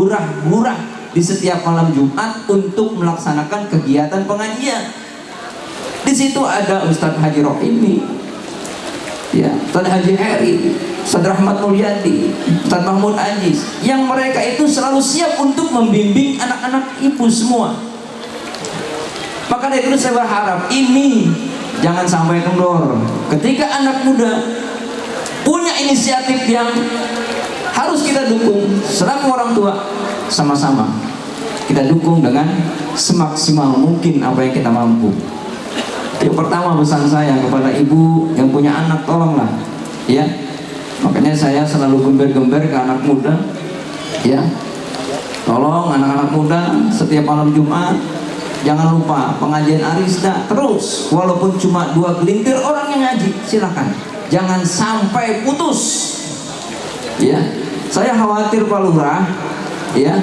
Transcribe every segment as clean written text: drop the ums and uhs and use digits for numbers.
murah-murah di setiap malam Jumat untuk melaksanakan kegiatan pengajian. Di situ ada Ustadz Haji Rohimi, ya, Ustadz Haji Heri, Ustadz Rahmat Mulyadi, Ustadz Mahmud Ajis, yang mereka itu selalu siap untuk membimbing anak-anak ibu semua. Maka dari itu saya berharap ini jangan sampai kendor. Ketika anak muda punya inisiatif yang harus kita dukung selaku orang tua, sama-sama kita dukung dengan semaksimal mungkin apa yang kita mampu. Yang pertama pesan saya kepada ibu yang punya anak, tolonglah, ya. Makanya saya selalu gember-gember ke anak muda, ya. Tolong anak-anak muda setiap malam Jumat jangan lupa pengajian Arisda terus, walaupun cuma 2 gelintir orang yang ngaji, silakan. Jangan sampai putus, ya. Saya khawatir Pak Lurah, ya,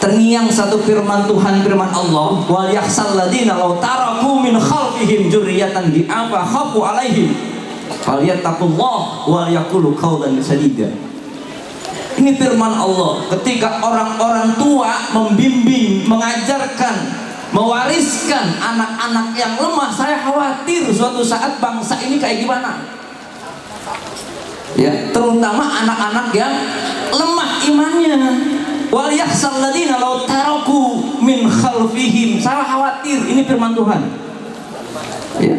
terngiang satu firman Tuhan, firman Allah, wal yakhsal ladina law taraku min khalfihim dzurriyyatan di'afa khafu alaihim falyattaqullah wal yaqulu qawlan sadida. Ini firman Allah, ketika orang-orang tua membimbing, mengajarkan, mewariskan anak-anak yang lemah, saya khawatir suatu saat bangsa ini kayak gimana, ya, terutama anak-anak yang lemah imannya. Wal yakhsal ladina law taraku min khalfihim, saya khawatir, ini firman Tuhan, ya.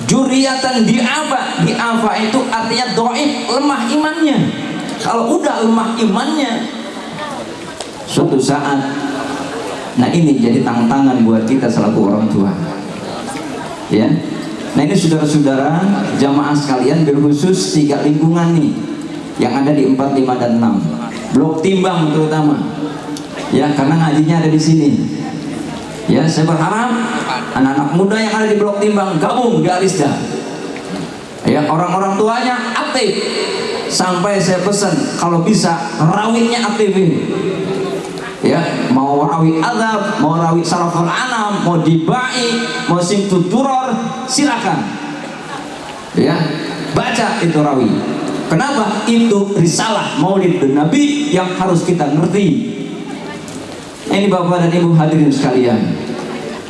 Dzurriyyatan di'afa, di'afa itu artinya dhaif, lemah imannya. Kalau udah lemah imannya suatu saat, nah ini jadi tantangan buat kita selaku orang tua, ya. Nah ini saudara-saudara jamaah sekalian, berkhusus 3 lingkungan nih yang ada di 4, 5, dan 6 Blok Timbang terutama, ya, karena ngajinya ada di sini, ya. Saya berharap anak-anak muda yang ada di Blok Timbang gabung di Arisda, ya. Orang-orang tuanya aktif, sampai saya pesan kalau bisa rawihnya aktif ini, ya. Mau rawi adab, mau rawi salaful anam, mau dibai, mau simtud duror, silakan, ya, baca itu rawi. Kenapa? Itu risalah maulid Nabi yang harus kita ngerti. Ini Bapak dan Ibu hadirin sekalian,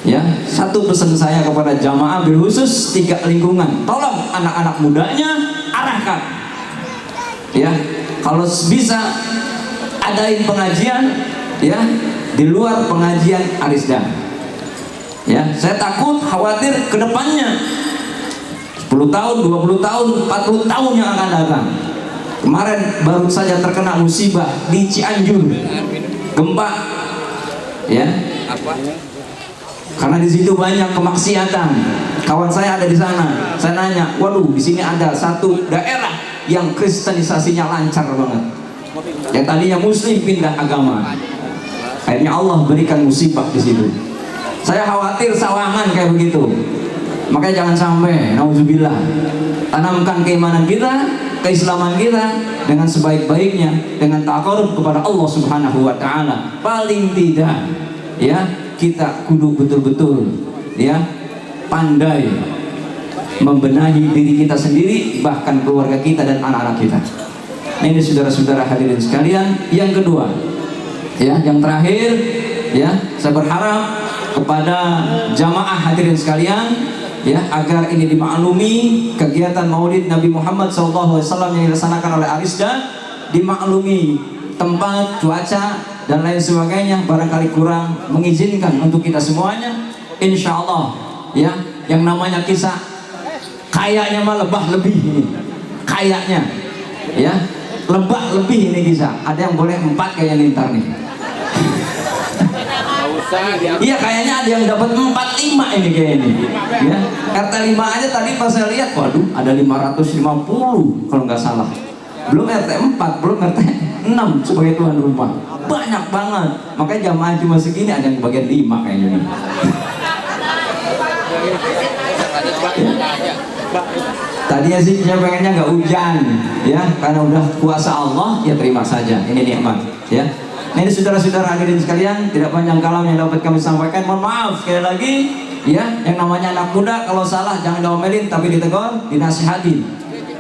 ya, satu pesan saya kepada jamaah berkhusus 3 lingkungan, tolong anak-anak mudanya arahkan, ya. Kalau bisa adain pengajian, ya, di luar pengajian Arisda, ya. Saya takut, khawatir ke depannya 10 tahun, 20 tahun, 40 tahun yang akan datang. Kemarin baru saja terkena musibah di Cianjur, gempa, ya. Karena di situ banyak kemaksiatan. Kawan saya ada di sana. Saya nanya, waduh, di sini ada satu daerah yang kristenisasinya lancar banget. Yang tadinya Muslim pindah agama. Akhirnya Allah berikan musibah di situ. Saya khawatir Sawangan kayak begitu. Makanya jangan sampai, nauzubillah, tanamkan keimanan kita, keislaman kita dengan sebaik-baiknya, dengan taqarrub kepada Allah Subhanahu wa taala. Paling tidak, ya, kita kudu betul-betul, ya, pandai membenahi diri kita sendiri, bahkan keluarga kita dan anak-anak kita. Nah, ini saudara-saudara hadirin sekalian. Yang kedua, ya, yang terakhir, ya, saya berharap kepada jamaah hadirin sekalian, ya, agar ini dimaklumi kegiatan Maulid Nabi Muhammad SAW yang dilaksanakan oleh Arisda, dimaklumi tempat, cuaca, dan lain sebagainya barangkali kurang mengizinkan untuk kita semuanya. Insya Allah, ya, yang namanya kisah kayaknya mah lebah lebih ini, kayaknya, ya, lebah lebih ini kisah. Ada yang boleh 4 kayaknya ntar nih. Iya, kayaknya ada yang dapat 4, 5 ini kayak ini, ya. RT 5 aja tadi pas saya lihat, waduh, ada 550 kalau nggak salah. Belum RT 4, belum RT 6 sebagai tuan rumah. Banyak banget. Makanya jamaah cuma segini, ada yang bagian 5 kayaknya nih. Tadinya sih saya pengennya nggak hujan, ya, karena udah kuasa Allah, ya terima saja, ini nikmat, ya. Nah, ini saudara-saudara hadirin sekalian, tidak panjang kalam yang dapat kami sampaikan. Mohon maaf sekali lagi, ya, yang namanya anak muda kalau salah jangan diomelin, tapi ditegur, dinasihati.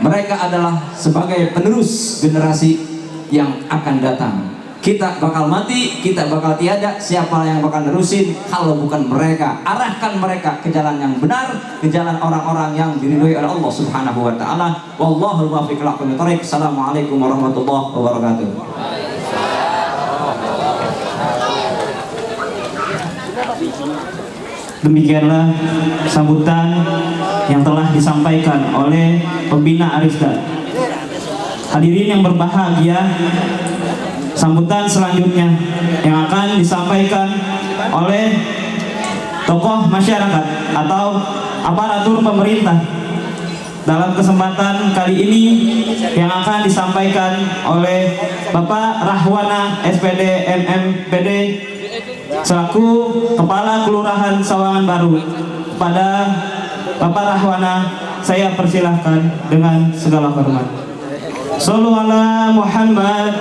Mereka adalah sebagai penerus generasi yang akan datang. kita bakal mati, kita bakal tiada. Siapa yang bakal nerusin kalau bukan mereka? Arahkan mereka ke jalan yang benar, ke jalan orang-orang yang diridhoi oleh Allah Subhanahu wa taala. Wallahul muwaffiq ila aqwamit thoriq. Assalamualaikum warahmatullahi wabarakatuh. Demikianlah sambutan yang telah disampaikan oleh pembina Arisda. Hadirin yang berbahagia, sambutan selanjutnya yang akan disampaikan oleh tokoh masyarakat atau aparatur pemerintah. Dalam kesempatan kali ini yang akan disampaikan oleh Bapak Rahwana SPD MMPD selaku Kepala Kelurahan Sawangan Baru. Kepada Bapak Rahwana saya persilahkan dengan segala hormat. Shallu ala Muhammad.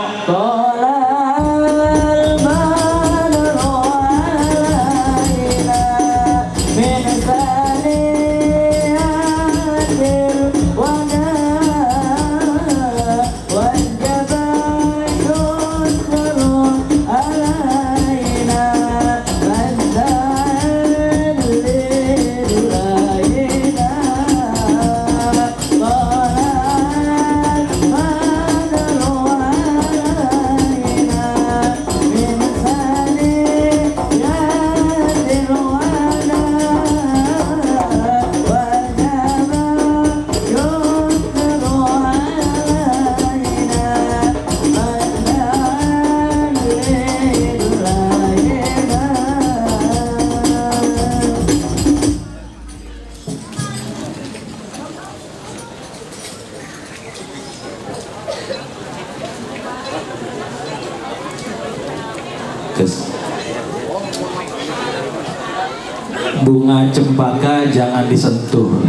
Bunga cempaka jangan disentuh,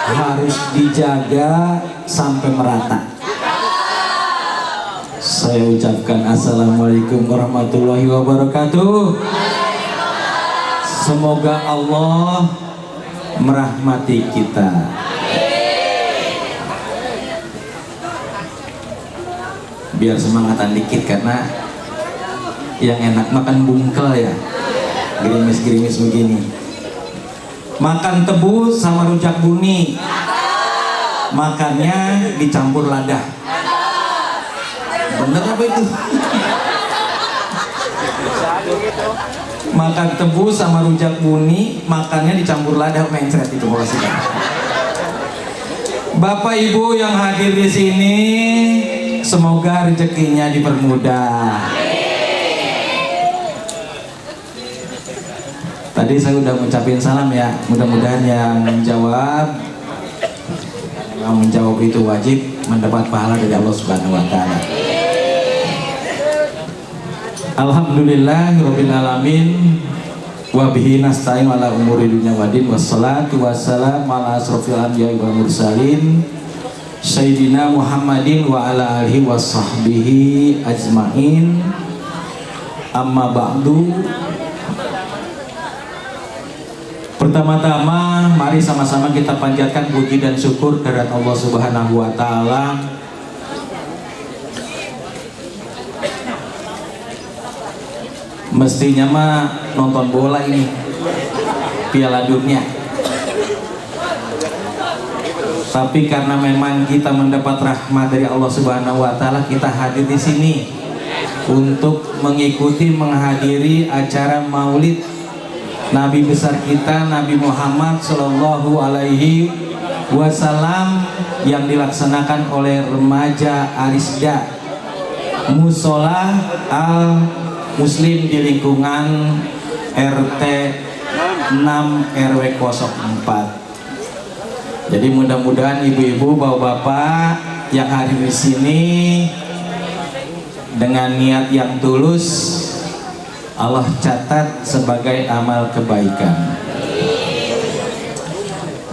harus dijaga sampai merata. Saya ucapkan assalamualaikum warahmatullahi wabarakatuh. Semoga Allah merahmati kita. Biar semangatan dikit karena yang enak makan bungkel ya, gerimis-gerimis begini. Makan tebu sama rujak buni, makannya dicampur lada. Bener apa itu? Makan tebu sama rujak buni, makannya dicampur lada, mencret itu makasih. Bapak Ibu yang hadir di sini, semoga rezekinya dipermudah. Tadi saya udah ngucapin salam ya, mudah-mudahan yang menjawab itu wajib mendapat pahala dari Allah Subhanahu wa taala. Alhamdulillahirabbil alamin wa bihi nasta'in ala umuri dunya waddin wassalatu wassalamu ala asrofil anbiya'i wal mursalin sayyidina Muhammadin wa ala alihi washabbihi ajmain. Amma ba'du. Pertama-tama mari sama-sama kita panjatkan puji dan syukur kehadirat Allah Subhanahu wa taala. Mestinya mah nonton bola ini, Piala Dunia. Tapi karena memang kita mendapat rahmat dari Allah Subhanahu wa taala, kita hadir di sini untuk mengikuti menghadiri acara Maulid Nabi besar kita Nabi Muhammad Shallallahu Alaihi Wasallam yang dilaksanakan oleh remaja Arisda Musola Al Muslim di lingkungan RT 6 RW 04. Jadi mudah-mudahan ibu-ibu, bapak-bapak yang hadir di sini dengan niat yang tulus Allah catat sebagai amal kebaikan.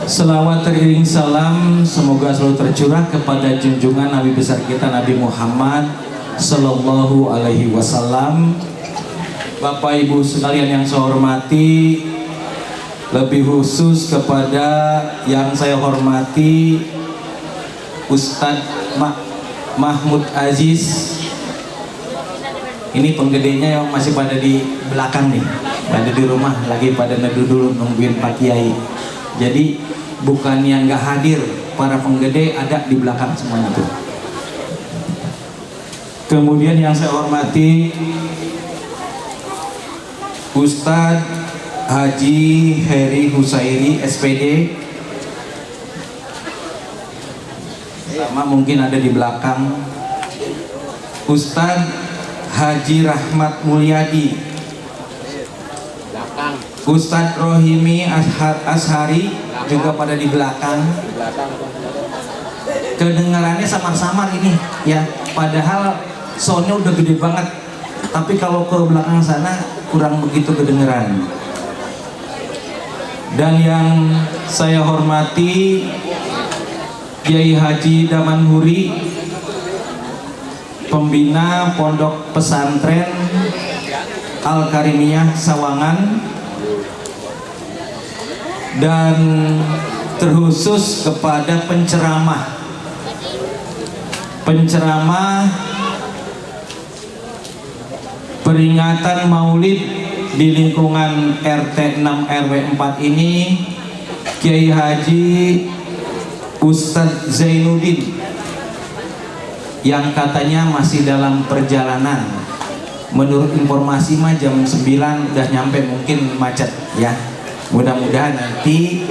Selawat teriring salam semoga selalu tercurah kepada junjungan Nabi besar kita Nabi Muhammad Sallallahu Alaihi Wasallam. Bapak Ibu sekalian yang saya hormati, lebih khusus kepada yang saya hormati Ustadz Mahmud Aziz Ini penggedenya yang masih pada di belakang nih, pada di rumah lagi pada neduh dulu nungguin Pak Kiai. Jadi bukan yang nggak hadir, para penggede ada di belakang semuanya tuh. Kemudian yang saya hormati Ustadz Haji Heri Husairi SPD, sama mungkin ada di belakang. Ustadz Haji Rahmat Mulyadi, Ustadz Rohimi Ashari juga pada di belakang. Kedengarannya samar-samar ini ya, padahal soundnya udah gede banget, tapi kalau ke belakang sana kurang begitu kedengeran. Dan yang saya hormati Kiai Haji Damanhuri, pembina Pondok Pesantren Al-Karimiyah Sawangan, dan terkhusus kepada penceramah peringatan Maulid di lingkungan RT 6 RW 4 ini, Kiai Haji Ustadz Zainuddin, yang katanya masih dalam perjalanan. Menurut informasi mah jam 9 udah nyampe, mungkin macet ya. Mudah-mudahan nanti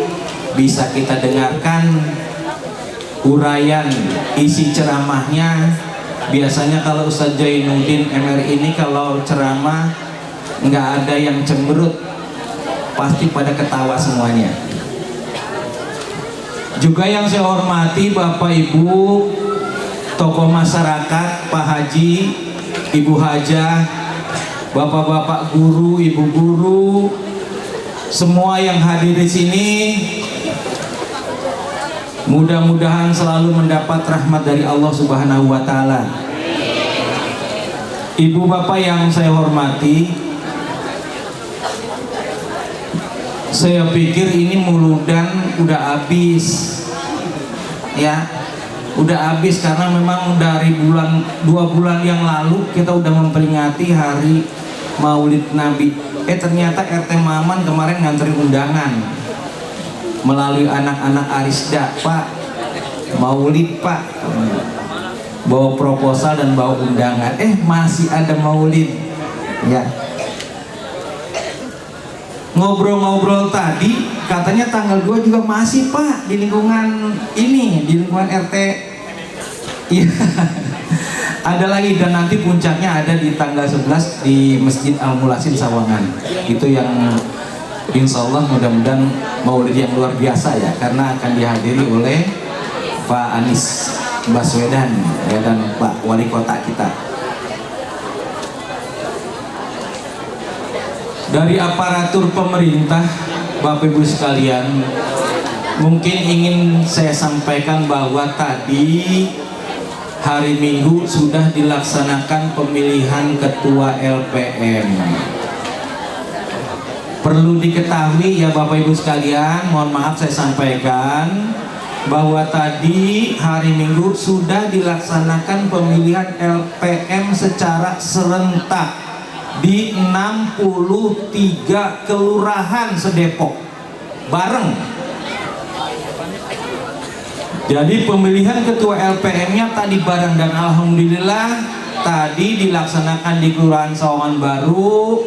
bisa kita dengarkan uraian isi ceramahnya. Biasanya kalau Ustadz Zainuddin MR ini kalau ceramah nggak ada yang cemberut, pasti pada ketawa semuanya. Juga yang saya hormati Bapak Ibu tokoh masyarakat, Pak Haji, Ibu Hajah, Bapak-bapak guru, Ibu guru, semua yang hadir di sini, mudah-mudahan selalu mendapat rahmat dari Allah Subhanahu wa taala. Ibu bapak yang saya hormati, saya pikir ini muludan udah habis ya. Udah habis karena memang dari 2 bulan yang lalu kita udah memperingati hari Maulid Nabi. Ternyata RT Maman kemarin nganterin undangan melalui anak-anak Arisda, Pak, Maulid Pak, bawa proposal dan bawa undangan. Masih ada Maulid ya. Ngobrol-ngobrol tadi katanya tanggal 2 juga masih Pak di lingkungan ini, di lingkungan RT. Iya. Ada lagi, dan nanti puncaknya ada di tanggal 11 di Masjid Al-Mulasin Sawangan. Itu yang insya Allah mudah-mudahan maulid yang luar biasa ya, karena akan dihadiri oleh Pak Anies Baswedan ya, dan Pak Wali Kota kita. Dari aparatur pemerintah, Bapak Ibu sekalian, mungkin ingin saya sampaikan bahwa tadi hari Minggu sudah dilaksanakan pemilihan ketua LPM. Perlu diketahui ya Bapak Ibu sekalian, mohon maaf saya sampaikan bahwa tadi hari Minggu sudah dilaksanakan pemilihan LPM secara serentak di 63 kelurahan se-Depok bareng. Jadi pemilihan ketua LPM-nya tadi bareng, dan alhamdulillah tadi dilaksanakan di Kelurahan Sawangan Baru.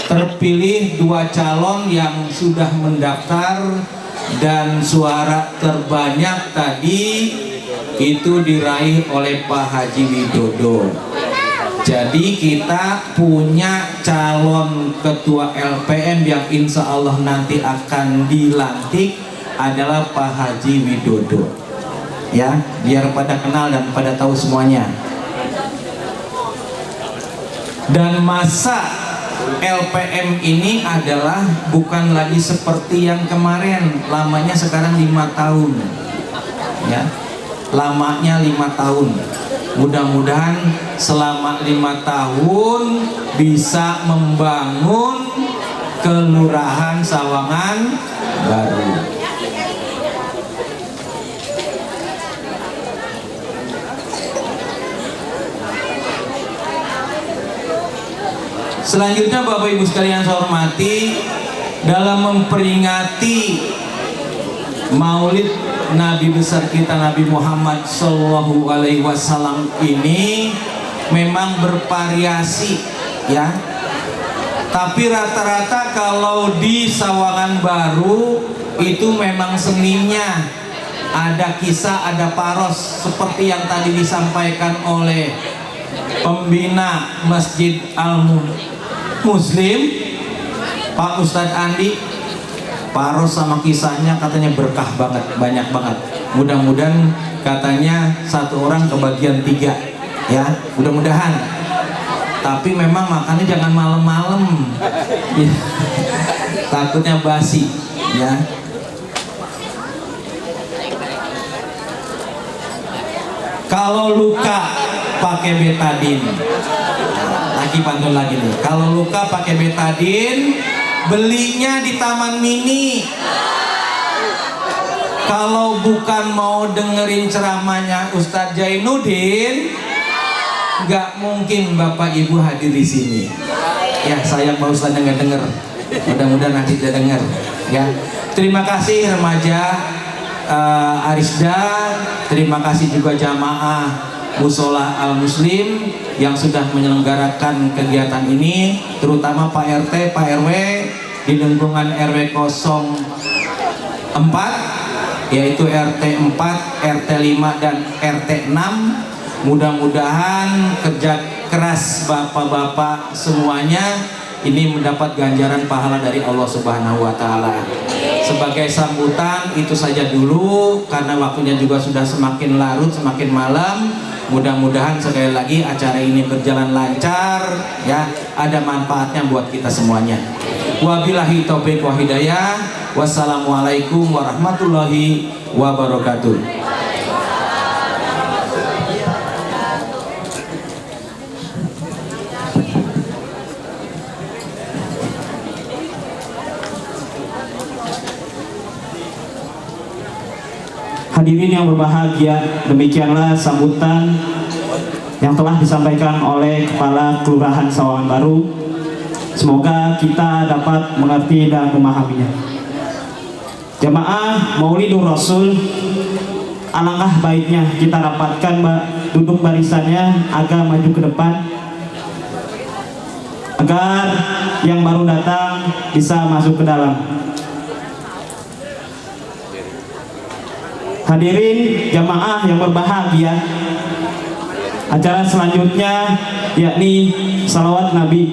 Terpilih 2 calon yang sudah mendaftar, dan suara terbanyak tadi itu diraih oleh Pak Haji Widodo. Jadi kita punya calon ketua LPM yang insya Allah nanti akan dilantik adalah Pak Haji Widodo. Ya, biar pada kenal dan pada tahu semuanya. Dan masa LPM ini adalah bukan lagi seperti yang kemarin, lamanya sekarang 5 tahun ya, lamanya 5 tahun. Mudah-mudahan selama 5 tahun bisa membangun Kelurahan Sawangan Baru. Selanjutnya Bapak Ibu sekalian saya hormati, dalam memperingati Maulid Nabi besar kita Nabi Muhammad Shallallahu Alaihi Wasallam ini memang bervariasi ya. Tapi rata-rata kalau di Sawangan Baru itu memang seninya ada kisah, ada paros seperti yang tadi disampaikan oleh pembina Masjid Al-Muslim Pak Ustadz Andi. Paros sama kisahnya katanya berkah banget, banyak banget. Mudah-mudahan katanya satu orang kebagian 3 ya, mudah-mudahan. Tapi memang makannya jangan malam-malam ya. Takutnya basi ya. Kalau luka pakai betadin. Lagi pantun lagi nih. Kalau luka pakai betadin, belinya di Taman Mini. Kalau bukan mau dengerin ceramahnya Ustadz Jainuddin, nggak mungkin Bapak Ibu hadir di sini. Ya, sayang Pak Ustadz nggak denger. Mudah-mudahan nanti dia dengar. Ya, terima kasih remaja Arisda, terima kasih juga jamaah Musola Al-Muslim yang sudah menyelenggarakan kegiatan ini, terutama Pak RT, Pak RW di lingkungan RW 04, yaitu RT 4, RT 5 dan RT 6. Mudah-mudahan kerja keras bapak-bapak semuanya ini mendapat ganjaran pahala dari Allah Subhanahu wa taala. Sebagai sambutan itu saja dulu karena waktunya juga sudah semakin larut, semakin malam. Mudah-mudahan sekali lagi acara ini berjalan lancar ya, ada manfaatnya buat kita semuanya. Wabillahi taufiq wa hidayah. Wassalamualaikum warahmatullahi wabarakatuh. Hadirin yang berbahagia, demikianlah sambutan yang telah disampaikan oleh Kepala Kelurahan Sawangan Baru. Semoga kita dapat mengerti dan memahaminya. Jamaah Maulidur Rasul, alangkah baiknya kita rapatkan duduk barisannya agak maju ke depan agar yang baru datang bisa masuk ke dalam. Hadirin jamaah yang berbahagia, acara selanjutnya yakni salawat Nabi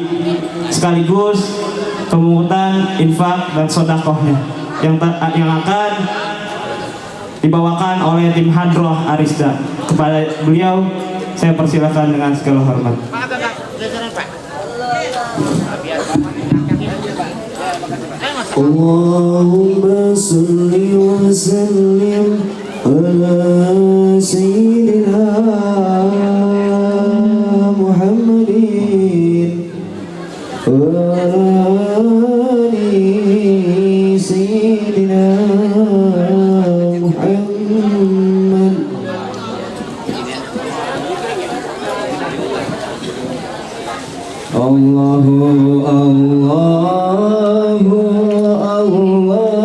sekaligus pemungutan infak dan sodakohnya yang akan dibawakan oleh tim Hadroh Arisda. Kepada beliau saya persilakan dengan segala hormat. Allahumma salli wa sallim ala sayyidina Muhammadin wa ala ali sayyidina Muhammad. Allahu Allahu Allah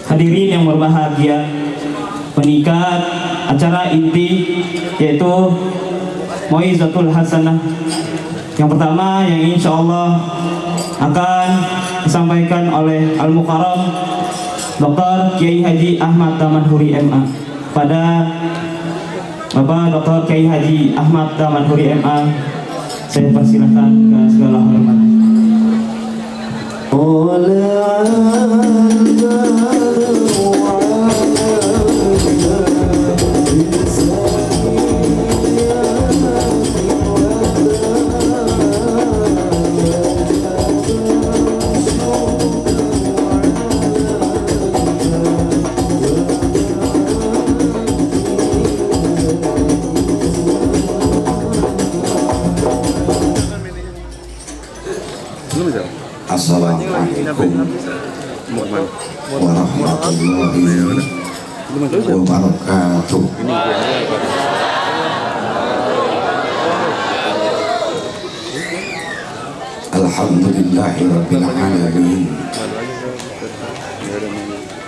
Hadirin yang berbahagia, penikat acara inti yaitu Mau'izatul Hasanah. Yang pertama yang insya Allah akan disampaikan oleh Al-Mukarram Dr. Kiai Haji Ahmad Damanhuri MA. Pada Bapak Dr. Kiai Haji Ahmad Damanhuri MA, saya persilakan ke segala hormat. Assalamualaikum warahmatullahi wabarakatuh. Alhamdulillahirabbil alamin.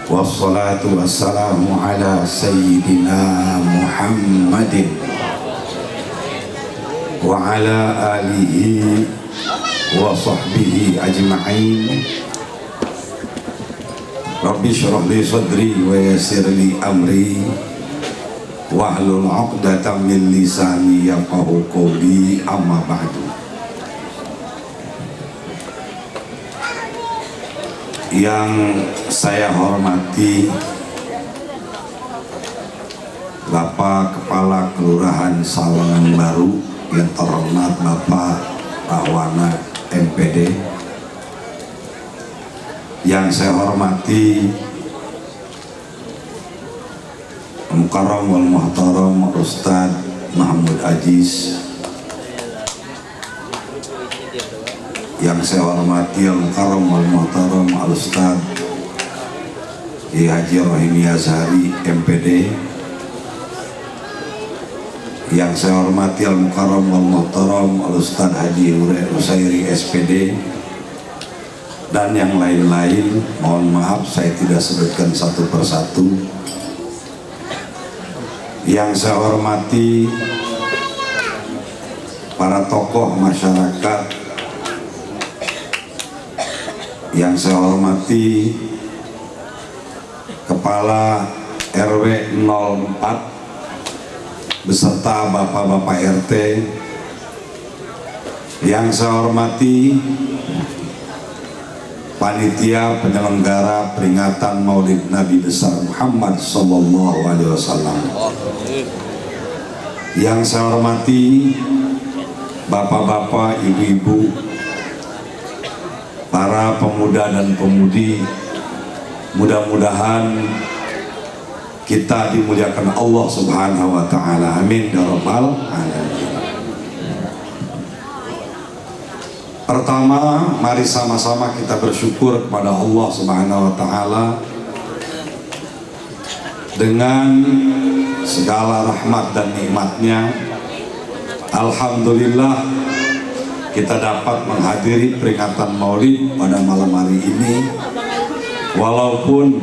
Wassalatu wassalamu ala sayyidina Muhammadin wa ala alihi wa sahbihi ajma'in. Rabbi syrah li sadri wa yassir li amri wahlul 'uqdatam min lisani yafqahu qawli, amma ba'du. Yang saya hormati Bapak Kepala Kelurahan Sawangan Baru, yang terhormat Bapak Rahwana MPD, yang saya hormati Mukarram wal Muhtaram Ustaz Mahmud Aziz, yang saya hormati Al-Mukarram wal Muhtaram Al-Ustaz Haji Rahimi Azhari MPD, yang saya hormati Al-Mukarram wal Muhtaram Al-Ustaz Haji Husairi SPD, dan yang lain-lain. Mohon maaf saya tidak sebutkan satu persatu. Yang saya hormati para tokoh masyarakat, yang saya hormati Kepala RW 04 beserta Bapak-Bapak RT, yang saya hormati panitia penyelenggara peringatan Maulid Nabi besar Muhammad sallallahu alaihi wasallam, yang saya hormati bapak-bapak, ibu-ibu, para pemuda dan pemudi. Mudah-mudahan kita dimuliakan Allah Subhanahu wa taala. Amin ya rabbal alamin. Pertama, mari sama-sama kita bersyukur kepada Allah Subhanahu wa taala dengan segala rahmat dan nikmatnya Alhamdulillah kita dapat menghadiri peringatan Maulid pada malam hari ini, walaupun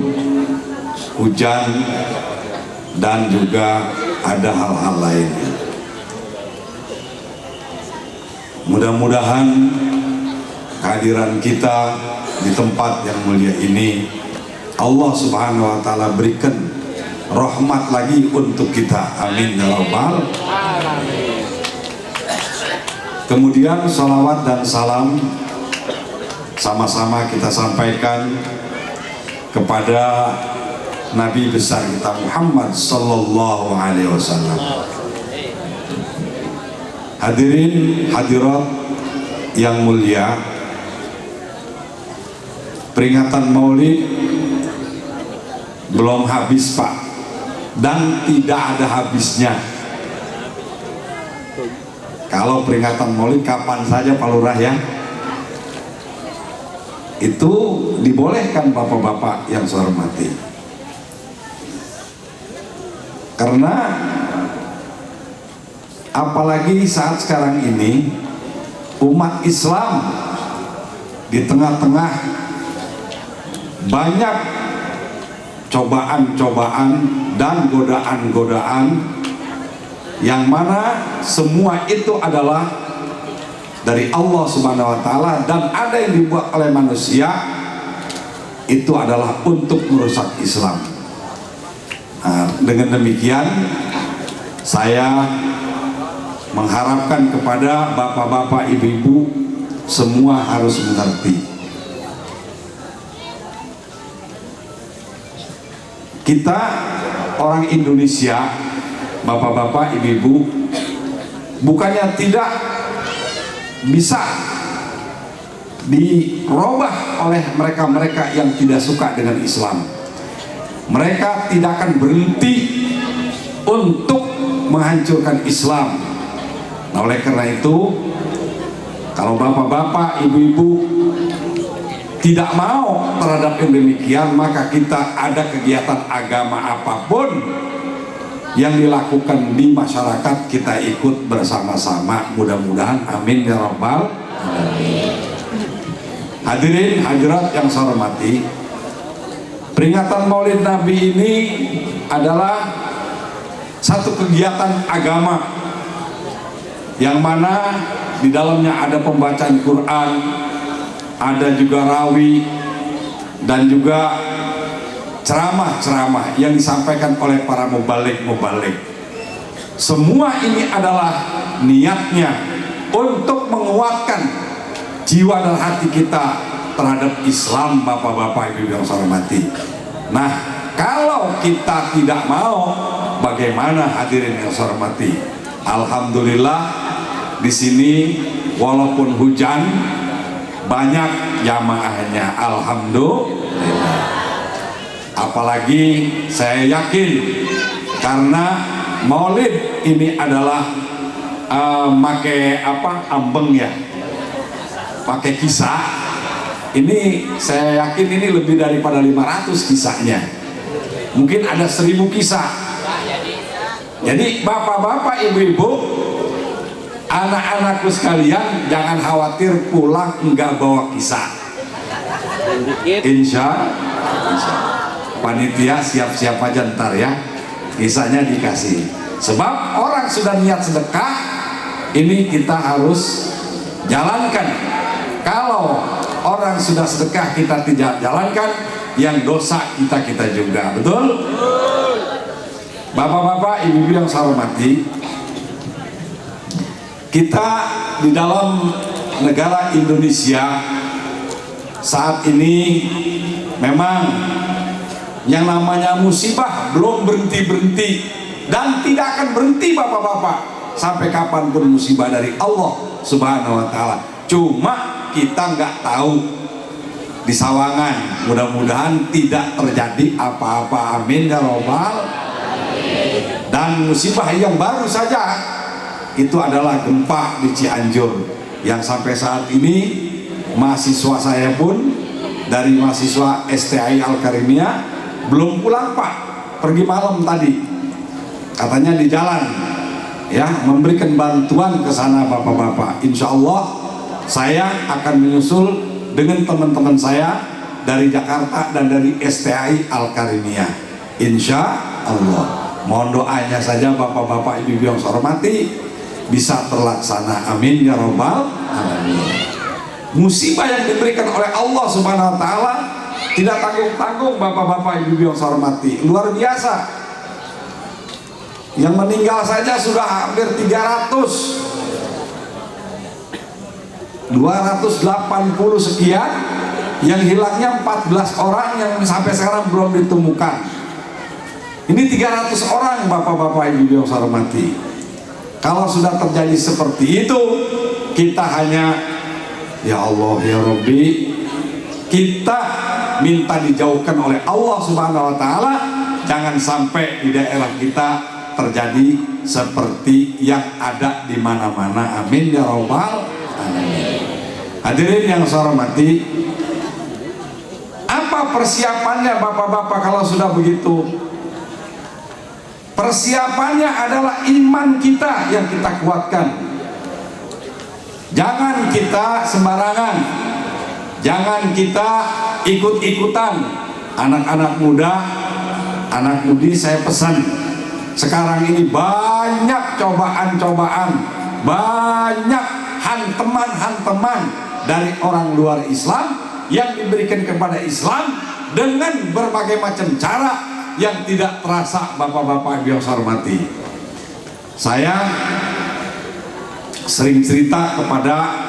hujan dan juga ada hal-hal lainnya. Mudah-mudahan kehadiran kita di tempat yang mulia ini Allah Subhanahu wa taala berikan rahmat lagi untuk kita. Amin ya rabbal alamin. Kemudian salawat dan salam sama-sama kita sampaikan kepada Nabi besar kita Muhammad sallallahu alaihi wasallam. Hadirin hadirat yang mulia, peringatan Maulid belum habis Pak, dan tidak ada habisnya. Kalau peringatan Maulid kapan saja Pak Lurah ya, itu dibolehkan bapak-bapak yang saya hormati, karena apalagi saat sekarang ini umat Islam di tengah-tengah banyak cobaan-cobaan dan godaan-godaan, yang mana semua itu adalah dari Allah Subhanahu wa taala, dan ada yang dibuat oleh manusia itu adalah untuk merusak Islam. Nah, dengan demikian saya mengharapkan kepada bapak-bapak, ibu-ibu semua harus mengerti. Kita orang Indonesia, bapak-bapak, ibu-ibu, bukannya tidak bisa dirubah oleh mereka-mereka yang tidak suka dengan Islam. Mereka tidak akan berhenti untuk menghancurkan Islam. Nah, oleh karena itu, kalau bapak-bapak, ibu-ibu tidak mau terhadap yang demikian, maka kita ada kegiatan agama apapun yang dilakukan di masyarakat, kita ikut bersama-sama, mudah-mudahan. Amin ya rabbal alamin. Hadirin hadirat yang saya hormati, peringatan Maulid Nabi ini adalah satu kegiatan agama yang mana di dalamnya ada pembacaan Quran, ada juga rawi, dan juga ceramah-ceramah yang disampaikan oleh para mubalik-mubalik. Semua ini adalah niatnya untuk menguatkan jiwa dan hati kita terhadap Islam, bapak-bapak, ibu yang saya hormati. Nah, kalau kita tidak mau, bagaimana hadirin yang saya hormati? Alhamdulillah di sini walaupun hujan banyak jamaahnya, alhamdulillah. Apalagi saya yakin karena Maulid ini adalah pakai ambeng ya, pakai kisah. Ini saya yakin ini lebih daripada 500 kisahnya, mungkin ada 1000 kisah. Jadi bapak-bapak, ibu-ibu, anak-anakku sekalian, jangan khawatir pulang enggak bawa kisah. Insya panitia siap-siap aja ntar ya, kisahnya dikasih. Sebab orang sudah niat sedekah, ini kita harus jalankan. Kalau orang sudah sedekah kita tidak jalankan, yang dosa kita juga. Betul? Bapak-bapak, ibu-ibu yang saya hormati, kita di dalam negara Indonesia saat ini memang yang namanya musibah belum berhenti-berhenti dan tidak akan berhenti bapak-bapak sampai kapanpun musibah dari Allah Subhanahu wa taala. Cuma kita nggak tahu di Sawangan, mudah-mudahan tidak terjadi apa-apa, amin ya robbal. Dan musibah yang baru saja itu adalah gempa di Cianjur yang sampai saat ini mahasiswa saya pun dari mahasiswa STI Al-Karimiyah belum pulang Pak, pergi malam tadi, katanya di jalan ya memberikan bantuan ke sana bapak-bapak. Insya Allah saya akan menyusul dengan teman-teman saya dari Jakarta dan dari STAI Al-Karimiyah. Insya Allah. Mohon doanya saja bapak-bapak ibu-ibu yang saya hormati bisa terlaksana. Amin ya robbal alamin. Musibah yang diberikan oleh Allah Subhanahu wa taala tidak tanggung-tanggung bapak-bapak ibu-ibu yang saya hormati. Luar biasa. Yang meninggal saja sudah hampir 280 sekian, yang hilangnya 14 orang yang sampai sekarang belum ditemukan. Ini 300 orang bapak-bapak ibu yang saya hormati. Kalau sudah terjadi seperti itu, kita hanya ya Allah ya Rabbi, kita minta dijauhkan oleh Allah Subhanahu wa taala, jangan sampai di daerah kita terjadi seperti yang ada di mana-mana. Amin ya rabbal alamin. Hadirin yang saya hormati, apa persiapannya bapak-bapak kalau sudah begitu? Persiapannya adalah iman kita yang kita kuatkan. Jangan kita sembarangan, jangan kita ikut-ikutan. Anak-anak muda, anak mudi, saya pesan, sekarang ini banyak cobaan-cobaan, banyak hanteman-hanteman dari orang luar Islam yang diberikan kepada Islam dengan berbagai macam cara yang tidak terasa bapak-bapak yang saya hormati. Saya sering cerita kepada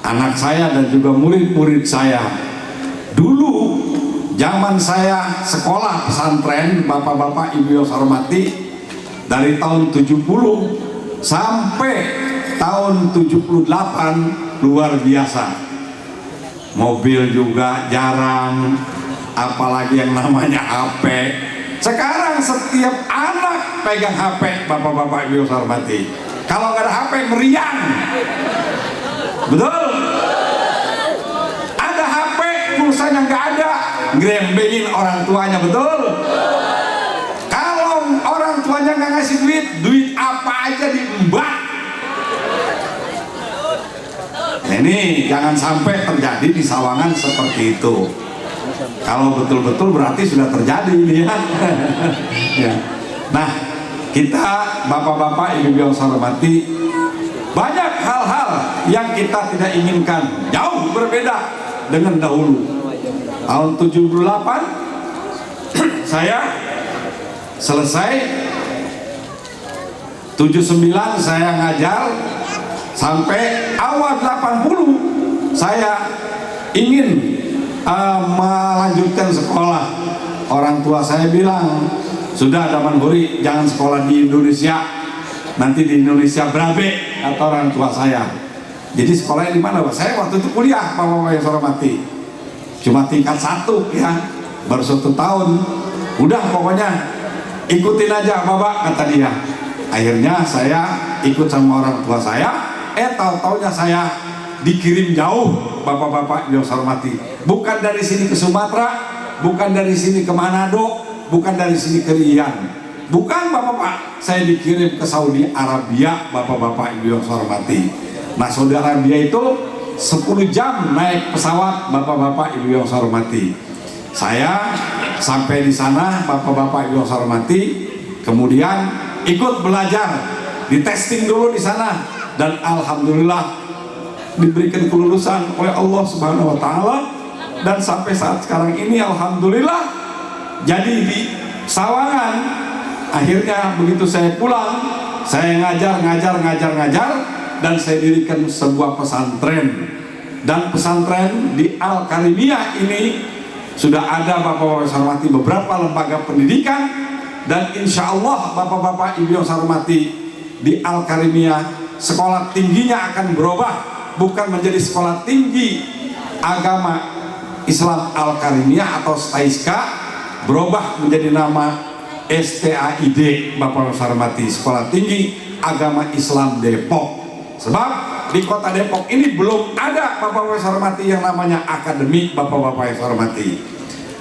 anak saya dan juga murid-murid saya. Dulu zaman saya sekolah pesantren bapak-bapak ibu yang saya hormati, dari tahun 70 sampai tahun 78 luar biasa. Mobil juga jarang, apalagi yang namanya HP. Sekarang setiap anak pegang HP bapak-bapak ibu saya hormati. Kalau nggak ada HP meriang, betul? Ada HP pulsanya nggak ada, ngerembengin orang tuanya, betul? Kalau orang tuanya nggak ngasih duit apa aja diembat. Nah, ini jangan sampai terjadi di Sawangan seperti itu. Kalau betul-betul berarti sudah terjadi ini ya. Ya. Nah, kita bapak-bapak ibu yang saya hormati, banyak hal-hal yang kita tidak inginkan, jauh berbeda dengan dahulu. Tahun 78 saya selesai, 79 saya ngajar, sampai awal 80 saya ingin melanjutkan sekolah. Orang tua saya bilang, sudah Daman Huri, jangan sekolah di Indonesia, nanti di Indonesia berabe, kata orang tua saya. Jadi sekolahnya di mana, Pak? Saya waktu itu kuliah, bapak-bapak yang saya hormati, cuma tingkat 1 ya, baru 1 tahun. Udah pokoknya ikutin aja bapak, kata dia. Akhirnya saya ikut sama orang tua saya. Tahu-taunya saya dikirim jauh bapak-bapak yang saya hormati. Bukan dari sini ke Sumatera, bukan dari sini ke Manado, bukan dari sini ke Rian, bukan bapak-bapak. Saya dikirim ke Saudi Arabia bapak-bapak ibu yang saya hormati. Nah, Saudi Arabia itu 10 jam naik pesawat bapak-bapak ibu yang saya hormati. Saya sampai di sana bapak-bapak ibu yang saya hormati, kemudian ikut belajar, di testing dulu di sana, dan alhamdulillah diberikan kelulusan oleh Allah Subhanahu wa taala. Dan sampai saat sekarang ini alhamdulillah jadi di Sawangan. Akhirnya begitu saya pulang, saya ngajar dan saya dirikan sebuah pesantren. Dan pesantren di Al-Karimiyah ini sudah ada bapak-bapak yang hormati beberapa lembaga pendidikan, dan insya Allah bapak-bapak ibu yang saya hormati, di Al-Karimiyah sekolah tingginya akan berubah, bukan menjadi sekolah tinggi agama Islam Al-Karimiyah atau STAISKA, berubah menjadi nama STAID bapak yang saya hormati, Sekolah Tinggi Agama Islam Depok. Sebab di kota Depok ini belum ada bapak-bapak yang saya hormati yang namanya akademi bapak-bapak yang saya hormati.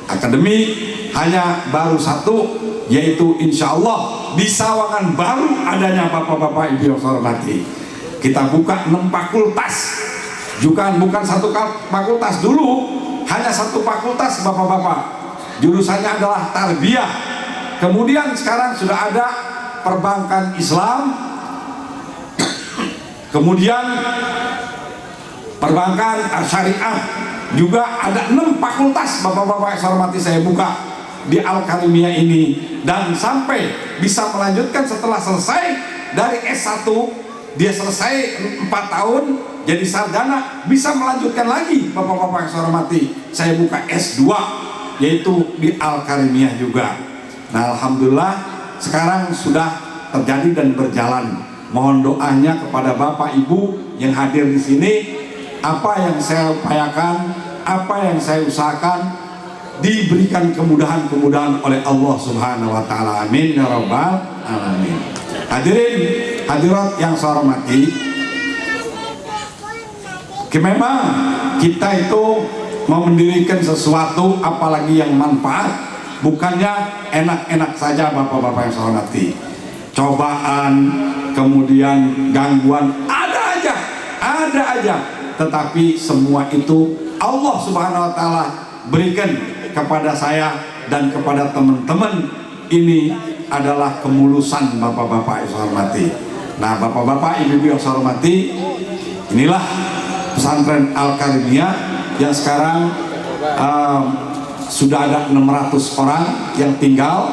Akademi hanya baru satu, yaitu insya Allah di Sawangan baru adanya bapak-bapak ibu yang saya hormati. Kita buka 6 fakultas, juga bukan satu fakultas dulu, hanya satu fakultas bapak-bapak. Jurusannya adalah tarbiyah. Kemudian sekarang sudah ada perbankan Islam, kemudian perbankan syariah, juga ada 6 fakultas bapak-bapak yang saya hormati saya buka di Al-Karimiyah ini, dan sampai bisa melanjutkan setelah selesai dari S1, dia selesai 4 tahun jadi sarjana, bisa melanjutkan lagi bapak-bapak yang saya hormati saya buka S2, yaitu di Al-Karimiyah juga. Nah, alhamdulillah sekarang sudah terjadi dan berjalan. Mohon doanya kepada bapak ibu yang hadir di sini. Apa yang saya upayakan, apa yang saya usahakan, diberikan kemudahan-kemudahan oleh Allah Subhanahu wa taala. Amin ya rabbal alamin. Hadirin hadirat yang saya hormati, memang kita itu mau mendirikan sesuatu apalagi yang manfaat, bukannya enak-enak saja bapak-bapak yang saya hormati. Cobaan, kemudian gangguan ada aja, tetapi semua itu Allah Subhanahu wa taala berikan kepada saya dan kepada teman-teman. Ini adalah kemulusan bapak-bapak yang saya hormati. Nah, bapak-bapak ibu-ibu yang saya hormati, inilah pesantren Al-Karimiyah yang sekarang sudah ada 600 orang yang tinggal,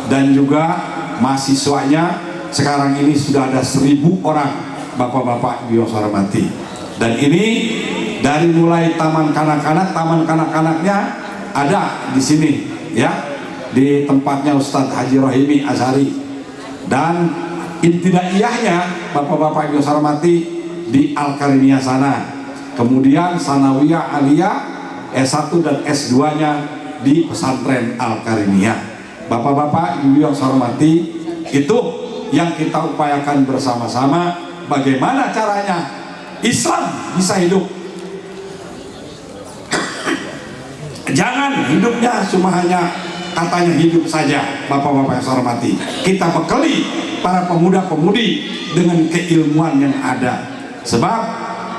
dan juga mahasiswanya sekarang ini sudah ada 1000 orang bapak-bapak ibu yang saya hormati. Dan ini dari mulai taman kanak-kanaknya ada di sini ya, di tempatnya Ustadz Haji Rohimi Azhari, dan ibtidaiyahnya bapak-bapak ibu saya hormati di Al-Karimiyah sana, kemudian sanawiyah aliyah S1 dan S2 nya di pesantren Al-Karimiyah. Bapak-bapak ibu yang saya hormati, itu yang kita upayakan bersama-sama, bagaimana caranya Islam bisa hidup. Jangan hidupnya cuma hanya katanya hidup saja bapak-bapak yang saya hormati. Kita bekali para pemuda-pemudi dengan keilmuan yang ada. Sebab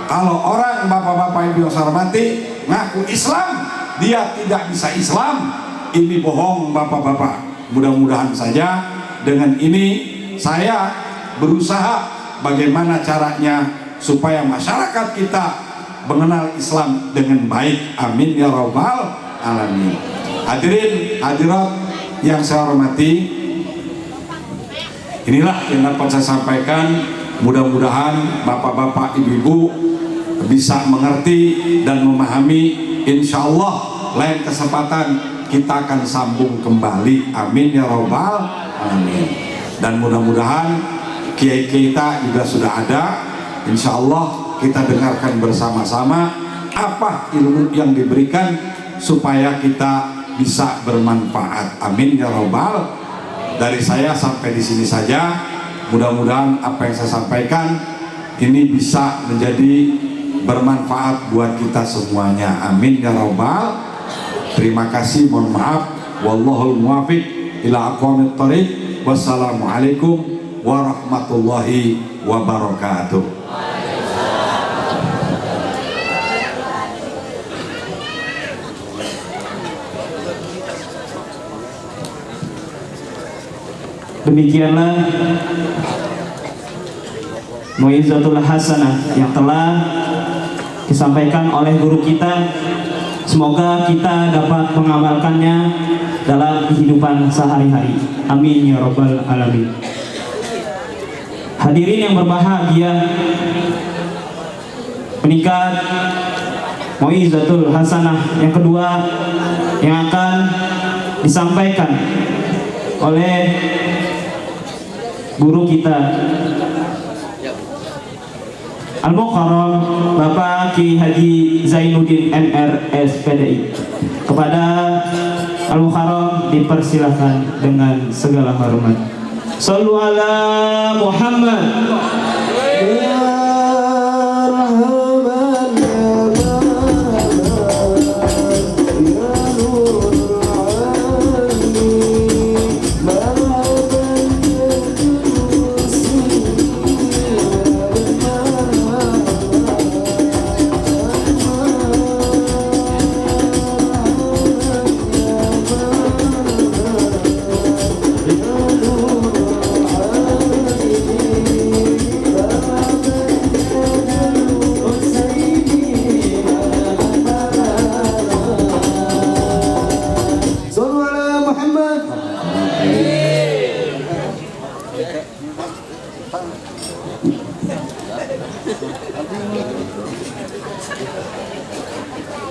kalau orang bapak-bapak yang saya hormati ngaku Islam, dia tidak bisa Islam, ini bohong bapak-bapak. Mudah-mudahan saja dengan ini saya berusaha bagaimana caranya supaya masyarakat kita mengenal Islam dengan baik. Amin ya rabbal alamin. Hadirin hadirat yang saya hormati, inilah yang dapat saya sampaikan. Mudah-mudahan bapak-bapak ibu-ibu bisa mengerti dan memahami. Insya Allah lain kesempatan kita akan sambung kembali. Amin ya rabbal alamin. Dan mudah-mudahan kiai kita juga sudah ada. Insya Allah kita dengarkan bersama-sama apa ilmu yang diberikan supaya kita bisa bermanfaat. Amin ya rabbal. Dari saya sampai di sini saja. Mudah-mudahan apa yang saya sampaikan ini bisa menjadi bermanfaat buat kita semuanya. Amin ya rabbal. Terima kasih, mohon maaf. Wallahul muwaffiq ila aqwamit thoriq. Wassalamualaikum warahmatullahi wabarakatuh. Demikianlah Mu'izatul Hasanah yang telah disampaikan oleh guru kita. Semoga kita dapat mengamalkannya dalam kehidupan sehari-hari. Amin ya rabbal alamin. Hadirin yang berbahagia, meningkat Mu'izatul Hasanah yang kedua yang akan disampaikan oleh guru kita Al-Mukarram Bapak Ki Haji Zainuddin MR SPDI. Kepada Al-Mukarram dipersilahkan dengan segala hormat. Shallu ala Muhammad. Ya Rahman ya Rahman ya Nur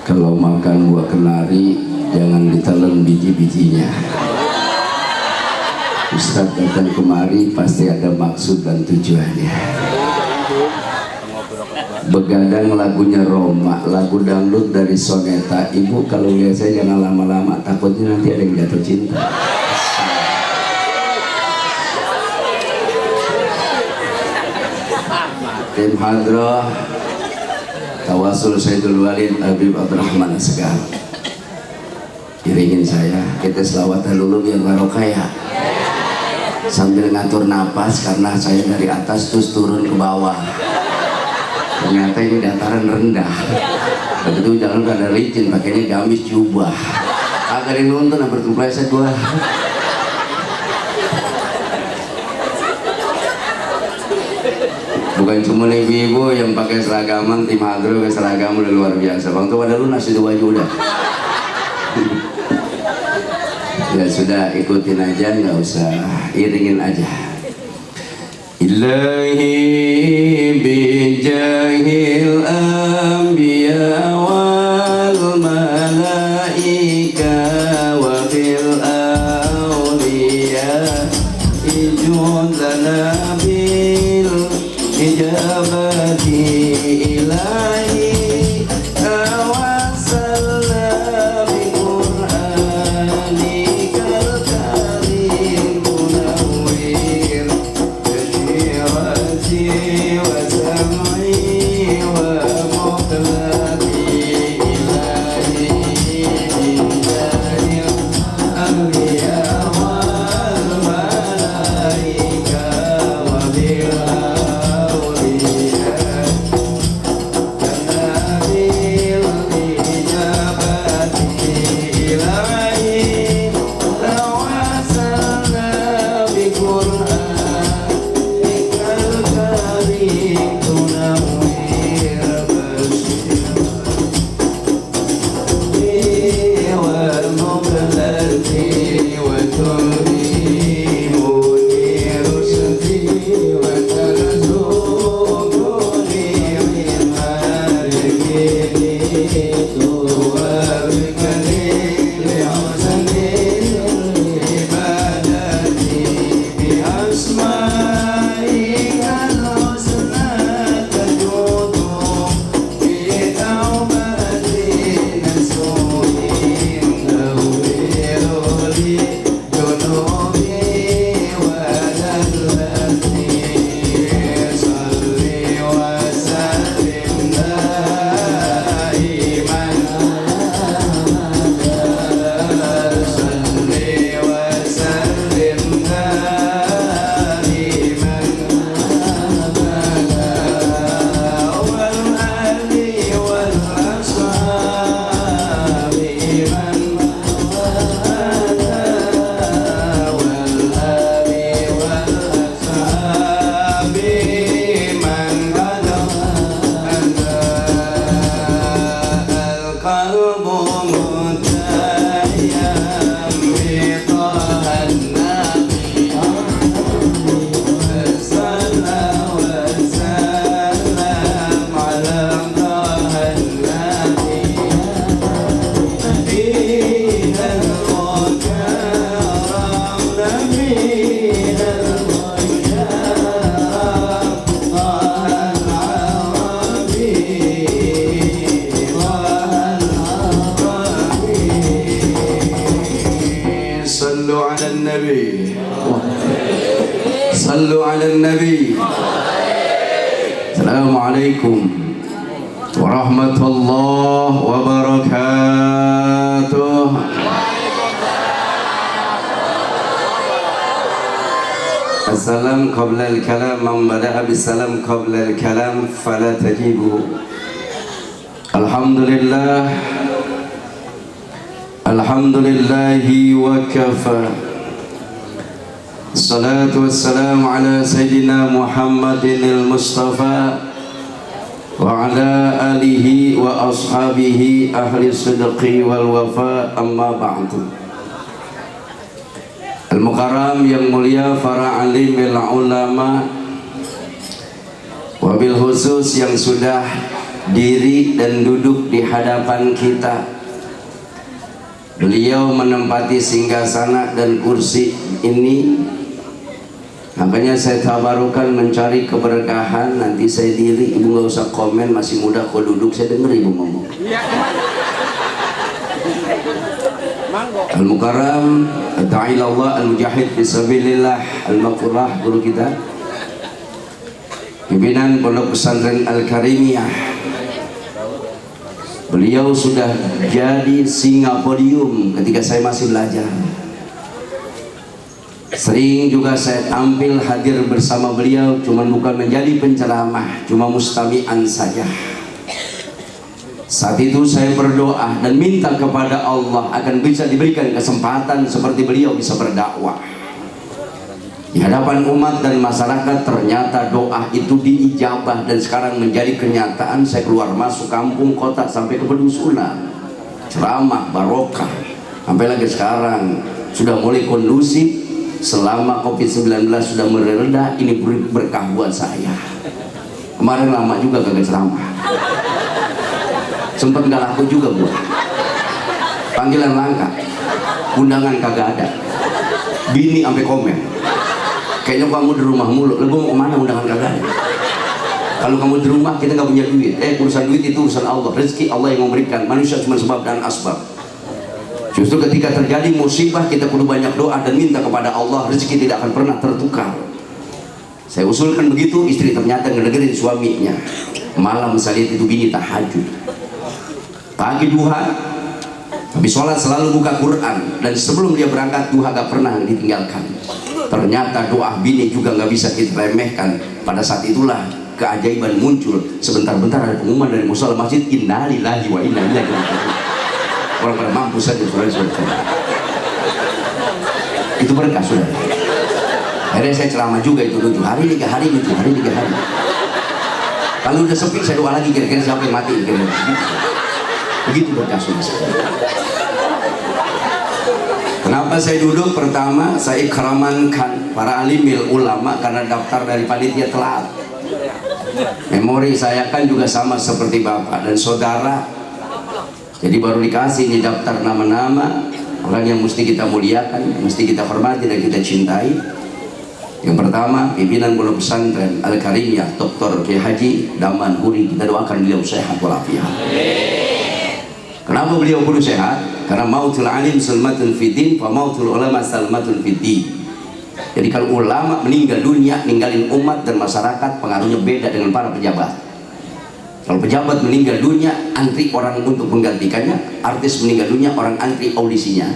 Kalau makan buah kenari jangan ditelan biji-bijinya. Ustadz datang kemari pasti ada maksud dan tujuannya. Begadang lagunya Roma, lagu dangdut dari Soneta. Ibu kalau lihat saya jangan lama-lama, takutnya nanti ada yang jatuh cinta. Tim Hadrah Tawasul Sayyidul Walid Habib Abdurrahman Asgar, iringin saya, kita selawatan dulu biar barokah ya, sambil ngatur napas karena saya dari atas terus turun ke bawah. Ternyata ini dataran rendah, begitu jalan pada licin, pakainya gamis jubah, agak yang nonton hampir kepleset gua. Bukan cuma ibu-ibu yang pakai seragaman, tim Hadrah pakai seragam udah luar biasa. Bang tuh pada lunas itu baju udah. Ya sudah, ikutin aja, nggak usah, iringin aja. Ilahi bijahil anbiya wal malaika wa fil awliya ijud lana bil ijabati ilahi tawassalna bi qur'anikal karim munawwir basirati wa sam'i wa muqlati ilahi bijahil anbiya wal malaika wa bil Sallu ala nabi. Assalamualaikum warahmatullahi wabarakatuh. Assalam qabla al-kalam, man bada'a bis-salam qabla al-kalam fala tajibu. Alhamdulillah, alhamdulillahi wa kafa. Salatu wassalamu ala Sayyidina Muhammadin al-Mustafa wa ala alihi wa ashabihi ahli sidqi wal wafa, amma ba'du. Al-Mukarram yang mulia para alimil ulama wa wabil khusus yang sudah diri dan duduk di hadapan kita. Beliau menempati singgasana dan kursi ini, makanya saya tabarukan mencari keberkahan. Nanti saya diri, ibu nggak usah komen, masih muda kok duduk, saya denger ibu ngomong. Al-Mukarram Ta'ala Al-Mujahid Fisabilillah Al-Maqurrah, guru kita, pimpinan Pondok Pesantren Al-Karimiyah. Beliau sudah jadi singa podium ketika saya masih belajar. Sering juga saya tampil hadir bersama beliau, cuman bukan menjadi penceramah, cuma mustami'an saja. Saat itu saya berdoa dan minta kepada Allah akan bisa diberikan kesempatan seperti beliau bisa berdakwah di hadapan umat dan masyarakat. Ternyata doa itu diijabah dan sekarang menjadi kenyataan. Saya keluar masuk kampung kota sampai ke pedusunan, ceramah barokah, sampai lagi sekarang sudah mulai kondusif. Selama COVID-19 sudah mereda, ini berkah buat saya. Kemarin lama juga kagak ceramah, sempat nggak laku juga buat panggilan langka, undangan kagak ada, bini sampai komen, kayaknya kamu di rumah mulu, lu mau kemana, undangan kagak ada. Kalau kamu di rumah kita nggak punya duit, urusan duit itu urusan Allah, rezeki Allah yang memberikan, manusia cuma sebab dan asbab. Justru ketika terjadi musibah kita perlu banyak doa dan minta kepada Allah, rezeki tidak akan pernah tertukar. Saya usulkan begitu, istri ternyata ngedengerin suaminya. Malam saya lihat itu bini tahajud, pagi duha, habis sholat selalu buka Quran, dan sebelum dia berangkat duha gak pernah ditinggalkan. Ternyata doa bini juga gak bisa kita remehkan. Pada saat itulah keajaiban muncul. Sebentar-bentar ada pengumuman dari musola masjid, innalillahi wa inna ilaihi raji'un. Orang pada mampu saja saudara-saudara. Itu berkah sudah. Akhirnya saya ceramah juga itu 7 hari, 3 hari, 7 hari, 3 hari. Kalau udah sepi saya doa lagi, kira-kira siapa yang mati, kira-kira begitu berkah sudah. Kenapa saya duduk? Pertama, saya ikramankan para alimil ulama karena daftar dari panitia telat. Memori saya kan juga sama seperti bapak dan saudara. Jadi baru dikasih ini daftar nama-nama orang yang mesti kita muliakan, mesti kita hormati dan kita cintai. Yang pertama, pimpinan Pondok Pesantren Al-Karimiyah Dr. Kiai Haji Daman Huri, kita doakan beliau sehat walafiat. Kenapa beliau kudu sehat? Karena mautul alim salmatun fiddin, fa mautul ulama salmatun fiddin. Jadi kalau ulama meninggal dunia, ninggalin umat dan masyarakat, pengaruhnya beda dengan para pejabat. Kalau pejabat meninggal dunia, antri orang untuk menggantikannya. Artis meninggal dunia, orang antri audisinya.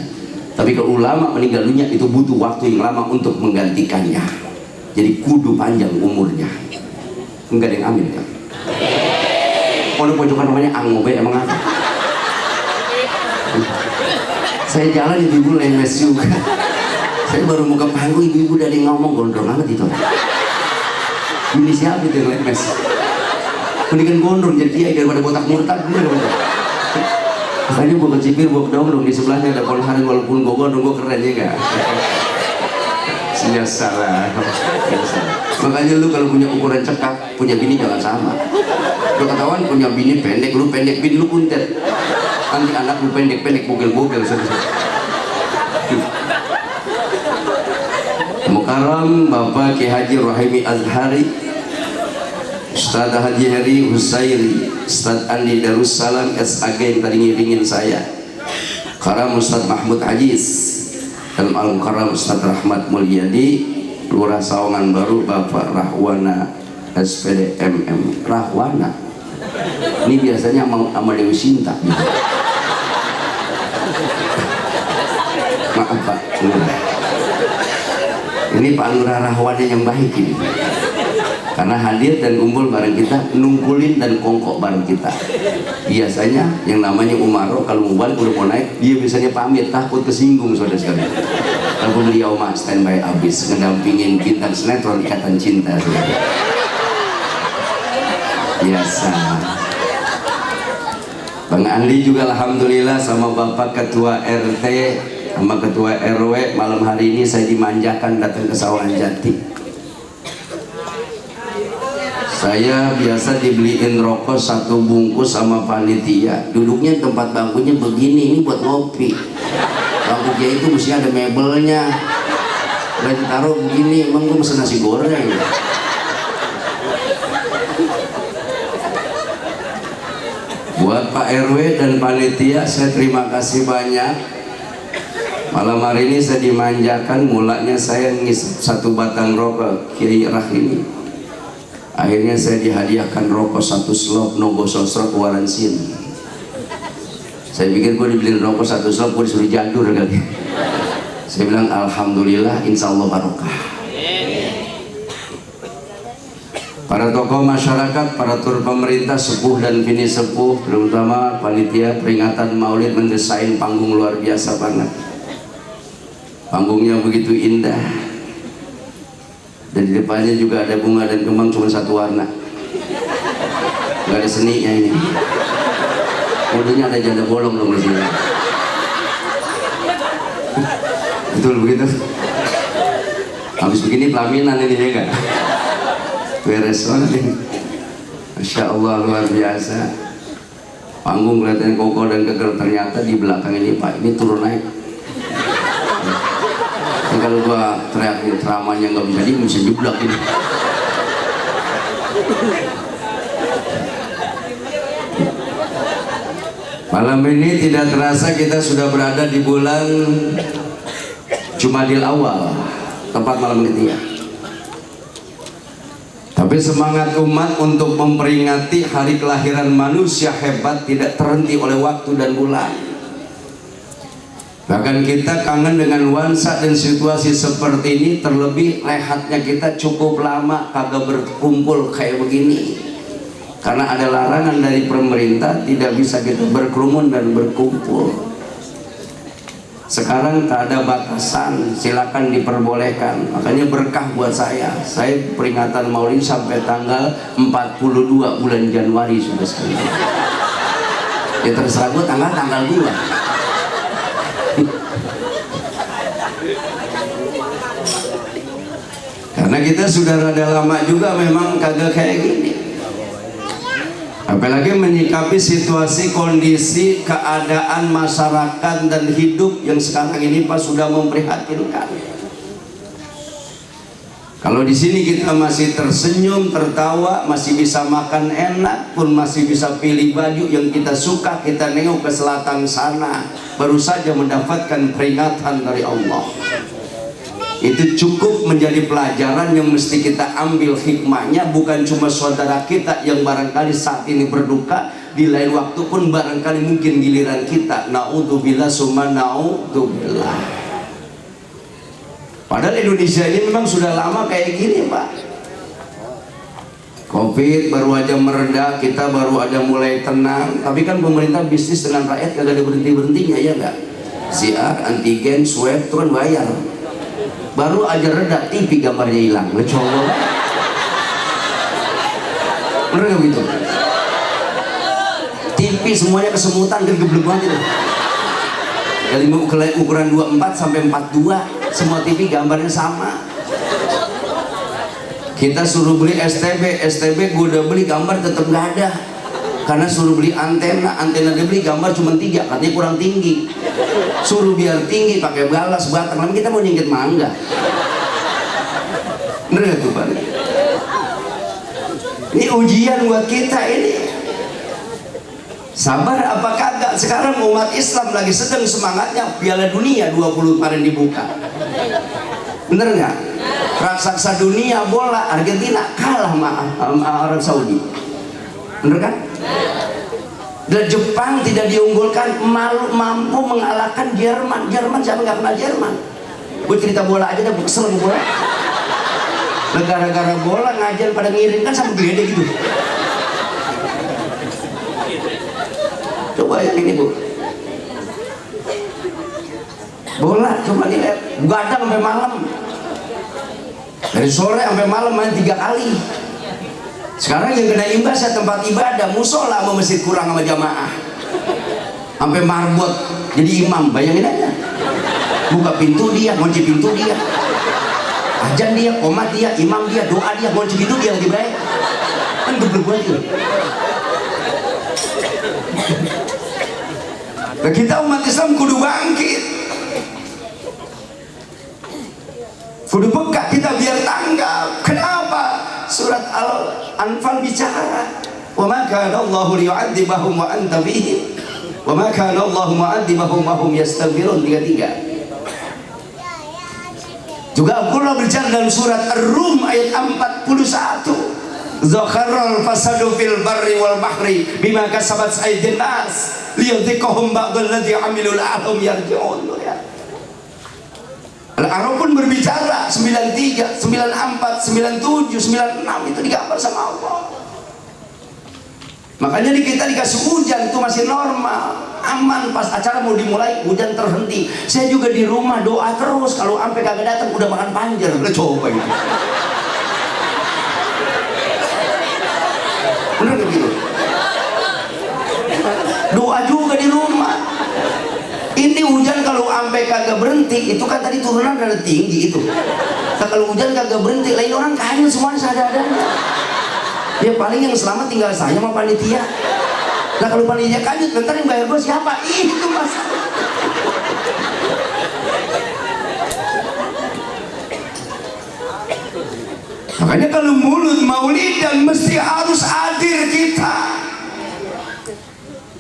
Tapi kalau ulama meninggal dunia, itu butuh waktu yang lama untuk menggantikannya. Jadi kudu panjang umurnya. Enggak ada yang amin kan? Pondok pojokan namanya Angobe emang apa? Saya jalan ibu-ibu lemes juga. Saya baru mau ke panggung, ibu-ibu dari ngomong gondrong banget itu. Ini siapa itu yang lemes? Mendingan gondrong jadi kiai daripada botak murtad. Makanya gue kecipir, gue kedong di sebelahnya ada pohon hari, walaupun gue gondrong gue keren ya gak? Salah. Makanya lu kalau punya ukuran cekak, punya bini jangan sama. Lu ketahuan punya bini pendek, lu pendek, bini lu puntet. Nanti anak lu pendek-pendek, bogel-bogel. Mukarram Bapak Kiai Haji Rohimi Azhari, Ustadz Haji Heri Husairi, Ustadz Andi Darussalam SAG yang tadi ngiringin saya, Karam Ustadz Mahmud Ajiz, dan Al-Karam Ustadz Rahmat Mulyadi, Lurah Sawangan Baru Bapak Rahwana SPD MM. Rahwana ini biasanya sama Dewi Sinta gitu. Maaf Pak Lurah, ini Pak Lurah Rahwana yang baik ini, karena hadir dan kumpul bareng kita, nungkulin dan kongkok bareng kita. Biasanya yang namanya Umaro kalau mau balik udah mau naik, dia biasanya pamit, takut kesinggung saudara sekalian. Tapi beliau mah standby abis ngedampingin bintang sinetron Ikatan Cinta saudara. Biasa. Bang Andi juga alhamdulillah sama Bapak Ketua RT sama Ketua RW, malam hari ini saya dimanjakan datang ke Sawangan Jati. Saya biasa dibeliin rokok 1 bungkus sama panitia, duduknya tempat bangkunya begini, ini buat ngopi. Bangku dia itu mesti ada mebelnya, lagi taruh begini, emang gue mesen nasi goreng. Buat Pak RW dan panitia, saya terima kasih banyak. Malam hari ini saya dimanjakan, mulanya saya ngisap 1 batang rokok Kiai Rahimi. Akhirnya saya dihadiahkan rokok 1 slop no gosok waransin. Saya pikir gue dibeliin rokok 1 slop, gue disuruh jadur kali. Saya bilang alhamdulillah, insya Allah barokah. Para tokoh masyarakat, para tur pemerintah, sepuh dan bini sepuh, terutama panitia peringatan Maulid mendesain panggung luar biasa banget. Panggungnya begitu indah, dan di depannya juga ada bunga dan kembang cuma 1 warna, nggak ada seninya ini. Modelnya ada janda bolong dong di sini. Betul begitu. Habis begini pelaminan ini ya kan? Beres banget ini. Masya Allah, luar biasa. Panggung kelihatannya kokoh dan kekal, ternyata di belakang ini Pak, ini turun naik. Ini kalau gua teriak ini ceramahnya nggak bisa di, bisa jeblok ini. Malam ini tidak terasa kita sudah berada di bulan Jumadil Awal, tepat malam ketiga. Tapi semangat umat untuk memperingati hari kelahiran manusia hebat tidak terhenti oleh waktu dan bulan. Bahkan kita kangen dengan nuansa dan situasi seperti ini, terlebih rehatnya kita cukup lama kagak berkumpul kayak begini. Karena ada larangan dari pemerintah, tidak bisa kita berkerumun dan berkumpul. Sekarang tak ada batasan, silakan diperbolehkan. Makanya berkah buat saya peringatan Maulid sampai tanggal 42 bulan Januari sudah sekali. Ya terserah gue tanggal gue. Karena kita sudah rada lama juga memang kagak kayak gini. Apalagi menyikapi situasi, kondisi, keadaan masyarakat dan hidup yang sekarang ini Pak sudah memprihatinkan. Kalau di sini kita masih tersenyum, tertawa, masih bisa makan enak, pun masih bisa pilih baju yang kita suka, kita nengok ke selatan sana, baru saja mendapatkan peringatan dari Allah. Itu cukup menjadi pelajaran yang mesti kita ambil hikmahnya. Bukan cuma saudara kita yang barangkali saat ini berduka, di lain waktu pun barangkali mungkin giliran kita. Naudzubillah summa naudzubillah. Padahal Indonesia ini memang sudah lama kayak gini Pak. Covid baru aja mereda, kita baru aja mulai tenang. Tapi kan pemerintah bisnis dengan rakyat gak ada berhenti-berhentinya, ya enggak? Siar, antigen, swab, turun bayar. Baru aja reda, TV gambarnya hilang, ngecolok. Bener gak begitu? TV semuanya kesemutan, geblek banget itu. Dari ukuran 24 sampai 42, semua TV gambarnya sama. Kita suruh beli STB gue udah beli, gambar tetap gak ada. Karena suruh beli antena dia beli, gambar cuma 3, katanya kurang tinggi. Suruh biar tinggi pakai balas batang, lalu kita mau nyingkit mangga. Bener gak tuh Pak? Ini ujian buat kita ini. Sabar apa kagak? Sekarang umat Islam lagi sedang semangatnya Piala Dunia 20 kemarin dibuka. Bener nggak? Raksasa dunia bola Argentina kalah sama Arab Saudi. Bener kan? Dan Jepang tidak diunggulkan, mampu mengalahkan Jerman. Siapa nggak kenal Jerman? Gue cerita bola aja dah, gue kesel sama bola. Negara-negara bola ngajar pada ngirim kan sama gede gitu. Coba yang ini Bu, bola coba dilihat, gadang sampai malam, dari sore sampai malam main 3 kali. Sekarang yang kena imbasnya tempat ibadah, musola sama masjid kurang sama jamaah, sampai marbot jadi imam. Bayangin aja, buka pintu dia, kunci pintu dia, azan dia, qomat dia, imam dia, doa dia, kunci pintu dia lagi baik. kan geblek aja. Nah, kita umat Islam kudu bangkit, kudu peka kita biar tanggap. Kenapa? Surat Al-Anfal bicara, wa ma kana Allahu liyu'adzibahum wa anta bihim wa ma kana Allahu mu'adzibahum wa hum yastaghfirun. 33. Juga Allah berbicara dalam surat Ar-Rum ayat 41, Zakharul fasadu fil barri wal bahri bima kasabat aydin nas liyudhiqahum ba'dal ladzi 'amilu la'allahum yarji'un. Al-A'raf pun berbicara 93, 94, 97, 96 itu digambar sama Allah. Makanya di kita dikasih hujan itu masih normal, aman. Pas acara mau dimulai hujan terhenti. Saya juga di rumah doa terus, kalau sampai kagak datang udah makan panjer. Udah coba itu. Bener gak gitu? Doa juga di rumah. Ini hujan kalau sampai kagak berhenti, itu kan tadi turunan ada tinggi itu. Nah, kalau hujan kagak berhenti, lain orang kaya semuanya sadar-sadar. Ya paling yang selamat tinggal saya sama panitia. Nah kalau panitia kanjut, bentar yang bayar gue siapa? Itu mas. Makanya kalau mulut maulidan mesti harus hadir kita.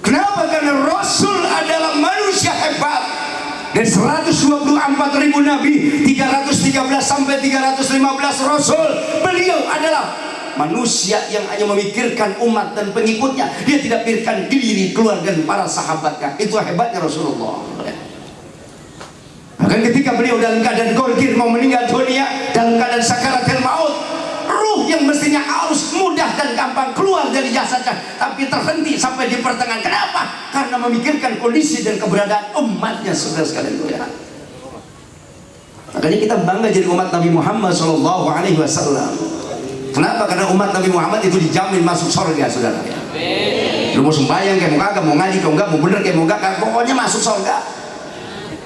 Kenapa? Karena Rasul adalah manusia hebat. Dari 124.000 nabi, 313 sampai 315 Rasul, beliau adalah manusia yang hanya memikirkan umat dan pengikutnya. Dia tidak pikirkan diri, keluarga dan para sahabatnya. Itu hebatnya Rasulullah. Bahkan ketika beliau dalam keadaan gorgir mau meninggal dunia, dalam keadaan sakaratul maut, ruh yang mestinya harus mudah dan gampang keluar dari jasadnya, tapi terhenti sampai di pertengahan. Kenapa? Karena memikirkan kondisi dan keberadaan umatnya, saudara sekalian. Makanya kita bangga jadi umat Nabi Muhammad SAW. Kenapa? Karena umat Nabi Muhammad itu dijamin masuk surga, saudara. Lu mau sembahyang kayak mau kagak, mau ngaji kayak enggak, mau bener kayak mau enggak, pokoknya masuk surga.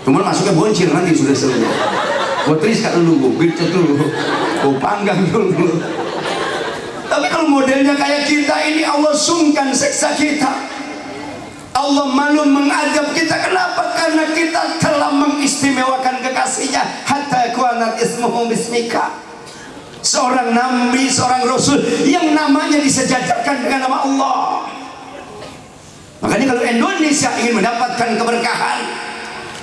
Cuma masuknya boncir nanti sudah selesai. Gue teris kan dulu, gue bicet dulu, gue panggang dulu. Tapi kalau modelnya kayak kita ini, Allah sungkan seksa kita, Allah malu mengadab kita. Kenapa? Karena kita telah mengistimewakan kekasihnya. Hatta kuanat ismuhum bismika. Seorang nabi, seorang rasul yang namanya disejajarkan dengan nama Allah. Makanya kalau Indonesia ingin mendapatkan keberkahan,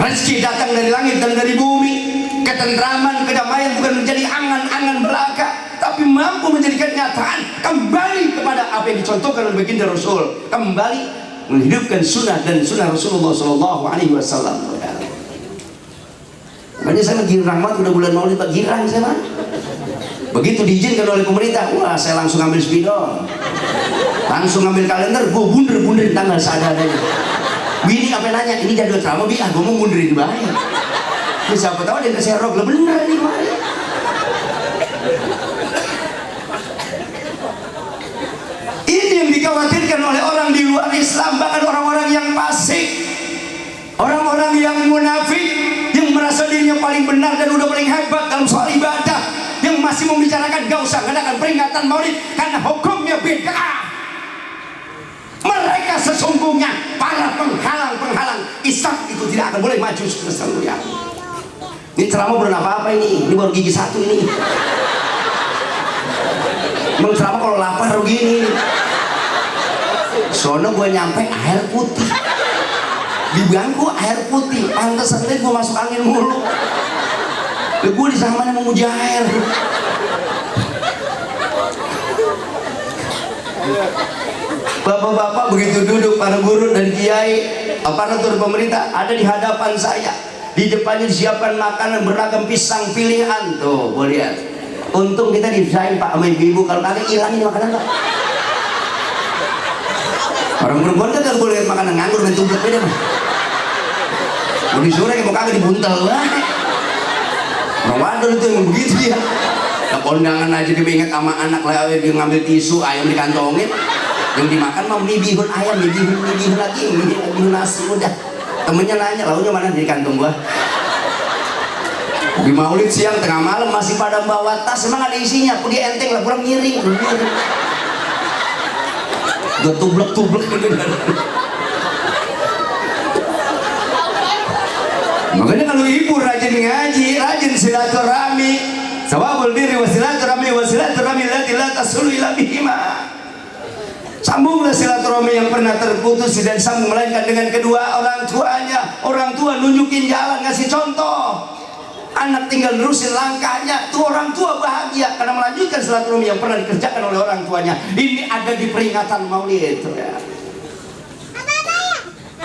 rezeki datang dari langit dan dari bumi, ketentraman, kedamaian bukan menjadi angan-angan belaka, tapi mampu menjadikan kenyataan, kembali kepada apa yang dicontohkan oleh baginda Rasul, kembali menghidupkan sunnah dan sunnah Rasulullah SAW. Makanya saya girang banget, udah bulan Maulid Pak, girang saya Pak. Begitu diizinkan oleh pemerintah, wah saya langsung ambil spidol, langsung ambil kalender, gue bunder-bunderin tanggal seadanya. Bini apa nanya, ini jadwal ceramah bi, gue mau mundurin bahaya. Ini siapa tahu dia kasih rok, lah bener nih bahaya. Ini yang dikhawatirkan oleh orang di luar Islam, bahkan orang-orang yang fasik, orang-orang yang munafik, yang merasa dirinya paling benar dan udah paling hebat dalam soal ibadah, yang masih membicarakan gak usah ngadakan peringatan Maulid karena hukumnya beda. Mereka sesungguhnya para penghalang-penghalang Islam itu tidak akan boleh maju sesungguhnya. Ini ceramah belum apa-apa ini baru gigi satu ini. Mau ceramah kalau lapar begini. Sono gue nyampe air putih, di bangku air putih, pantesan gue masuk angin mulu. Gue di sana mana memuji air. Bapak-bapak begitu duduk, para guru dan kiai, aparatur pemerintah ada di hadapan saya. Di depannya disiapkan makanan beragam pisang pilihan. Tuh, boleh lihat. Untung kita dipisahin Pak sama ibu-ibu, kalau kagak hilangin makanan Pak. Orang perempuan kan gak boleh lihat makanan, nganggur dan tumplek beda Pak. Mau disuruh kayak mau kagak dibuntel Pak. Orang wadon itu yang begitu dia. Ke kondangan aja dia inget sama anak lah, dia ngambil tisu, ayam dikantongin. Yang dimakan mah mie bihun ayam, mie bihun lagi, mie bihun nasi udah. Temennya nanya, launya mana di kantong gua? Di Maulid siang tengah malam masih pada bawa tas, emang ada isinya? Aku dia enteng lah, kurang miring. Gak tublek-tublek gitu. Makanya kalau ibu rajin ngaji, rajin silaturahmi, sawabul birri wa silaturahmi lati la tasulu ila bihima. Sambunglah silaturahmi yang pernah terputus dan sambung melainkan dengan kedua orang tuanya. Orang tua nunjukin jalan, ngasih contoh. Anak tinggal nerusin langkahnya, tuh orang tua bahagia karena melanjutkan silaturahmi yang pernah dikerjakan oleh orang tuanya. Ini ada di peringatan Maulid ya.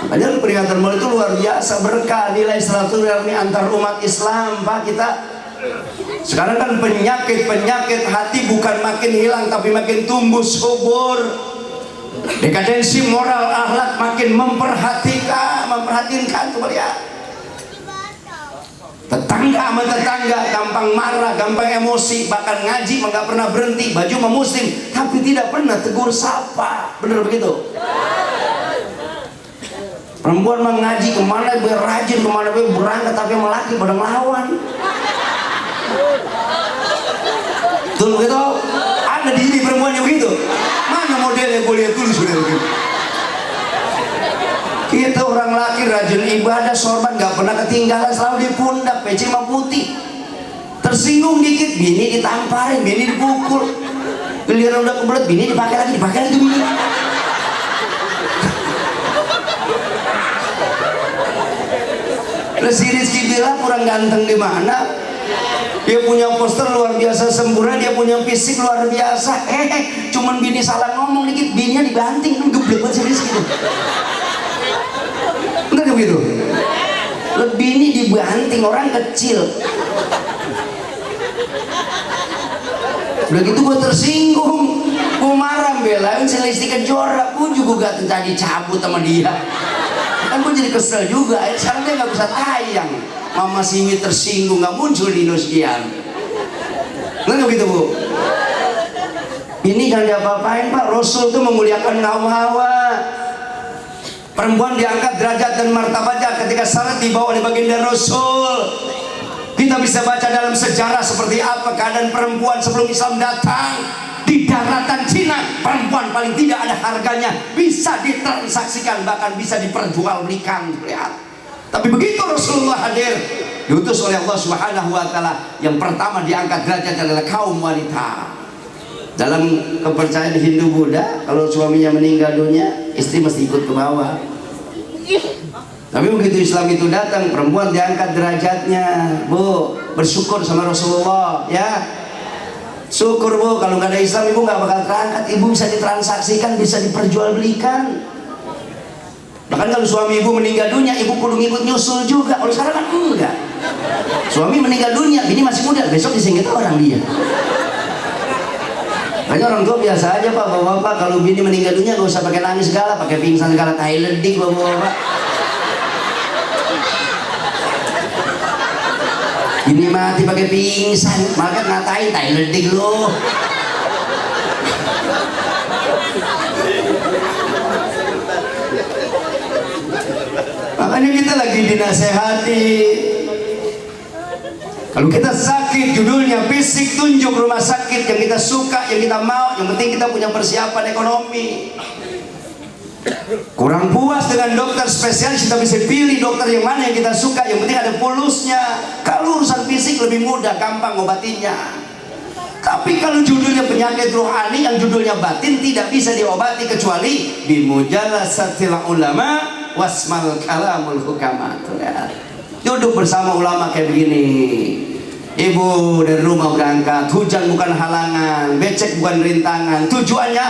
Padahal peringatan Maulid itu luar biasa berkah, nilai silaturahmi antar umat Islam, Pak. Kita sekarang kan penyakit hati bukan makin hilang tapi makin tumbuh subur. Dekadensi moral akhlak makin memperhatikan tuh ya. Tetangga sama tetangga gampang marah, gampang emosi, bahkan ngaji nggak pernah berhenti, baju sama muslim tapi tidak pernah tegur sapa. Bener begitu? Perempuan mengaji kemana gue rajin, kemana gue berangkat, tapi sama laki pada ngelawan. Betul begitu? Ada di sini perempuan yang begitu. Mana modelnya gue lihat dulu sudah begitu. Kita orang laki rajin ibadah, sorban gak pernah ketinggalan, selalu di pundak, peci sama putih. Tersinggung dikit, bini ditamparin, bini dipukul. Giliran udah kebelet, bini dipakai lagi bini. Terus si Rizky bilang kurang ganteng di mana? Dia punya poster luar biasa sempurna, dia punya fisik luar biasa. Cuman bini salah ngomong dikit, bininya dibanting, geblek banget si Rizky tuh. Bener begitu? Lebih ini dibanting orang kecil. Udah gitu gue tersinggung, gue marah belain si Lesti Kejora, gue juga gak tadi cabut sama dia. Kan gue jadi kesel juga. Sekarang dia gak bisa tayang. Mama Simi tersinggung, gak muncul di Indosiar. Bener begitu Bu? Ini jangan diapa-apain Pak. Rasul tuh memuliakan kaum Hawa. Perempuan diangkat derajat dan martabatnya ketika syarat dibawa oleh baginda Rasul. Kita bisa baca dalam sejarah seperti apa keadaan perempuan sebelum Islam datang. Di daratan Cina, perempuan paling tidak ada harganya, bisa ditransaksikan, bahkan bisa diperjualbelikan. Lihat. Tapi begitu Rasulullah hadir, diutus oleh Allah Subhanahu wa taala, yang pertama diangkat derajat adalah kaum wanita. Dalam kepercayaan Hindu Buddha, kalau suaminya meninggal dunia, istri mesti ikut ke bawah. Tapi begitu Islam itu datang, perempuan diangkat derajatnya. Bu, bersyukur sama Rasulullah ya. Syukur Bu, kalau nggak ada Islam ibu nggak bakal terangkat. Ibu bisa ditransaksikan, bisa diperjualbelikan. Bahkan kalau suami ibu meninggal dunia, ibu perlu ngikut nyusul juga. Kalau sekarang kan enggak. Suami meninggal dunia, ini masih muda, besok disingkit orang dia. Makanya orang tua biasa aja Pak, bapak-bapak kalau bini meninggal dunia gak usah pakai nangis segala, pakai pingsan segala, Thailand dik bapak-bapak. Ini mati pakai pingsan, maka ngatain Thailand dik lo. Makanya kita lagi dinasehati. Kalau kita sakit, judulnya fisik, tunjuk rumah sakit yang kita suka, yang kita mau. Yang penting kita punya persiapan ekonomi. Kurang puas dengan dokter spesialis, kita bisa pilih dokter yang mana yang kita suka. Yang penting ada pulusnya. Kalau urusan fisik lebih mudah, gampang ngobatinya. Tapi kalau judulnya penyakit rohani, yang judulnya batin, tidak bisa diobati kecuali bimujalasatil ulama wasmal kalamul hukama. Duduk bersama ulama kayak begini. Ibu dari rumah berangkat, hujan bukan halangan, becek bukan rintangan. Tujuannya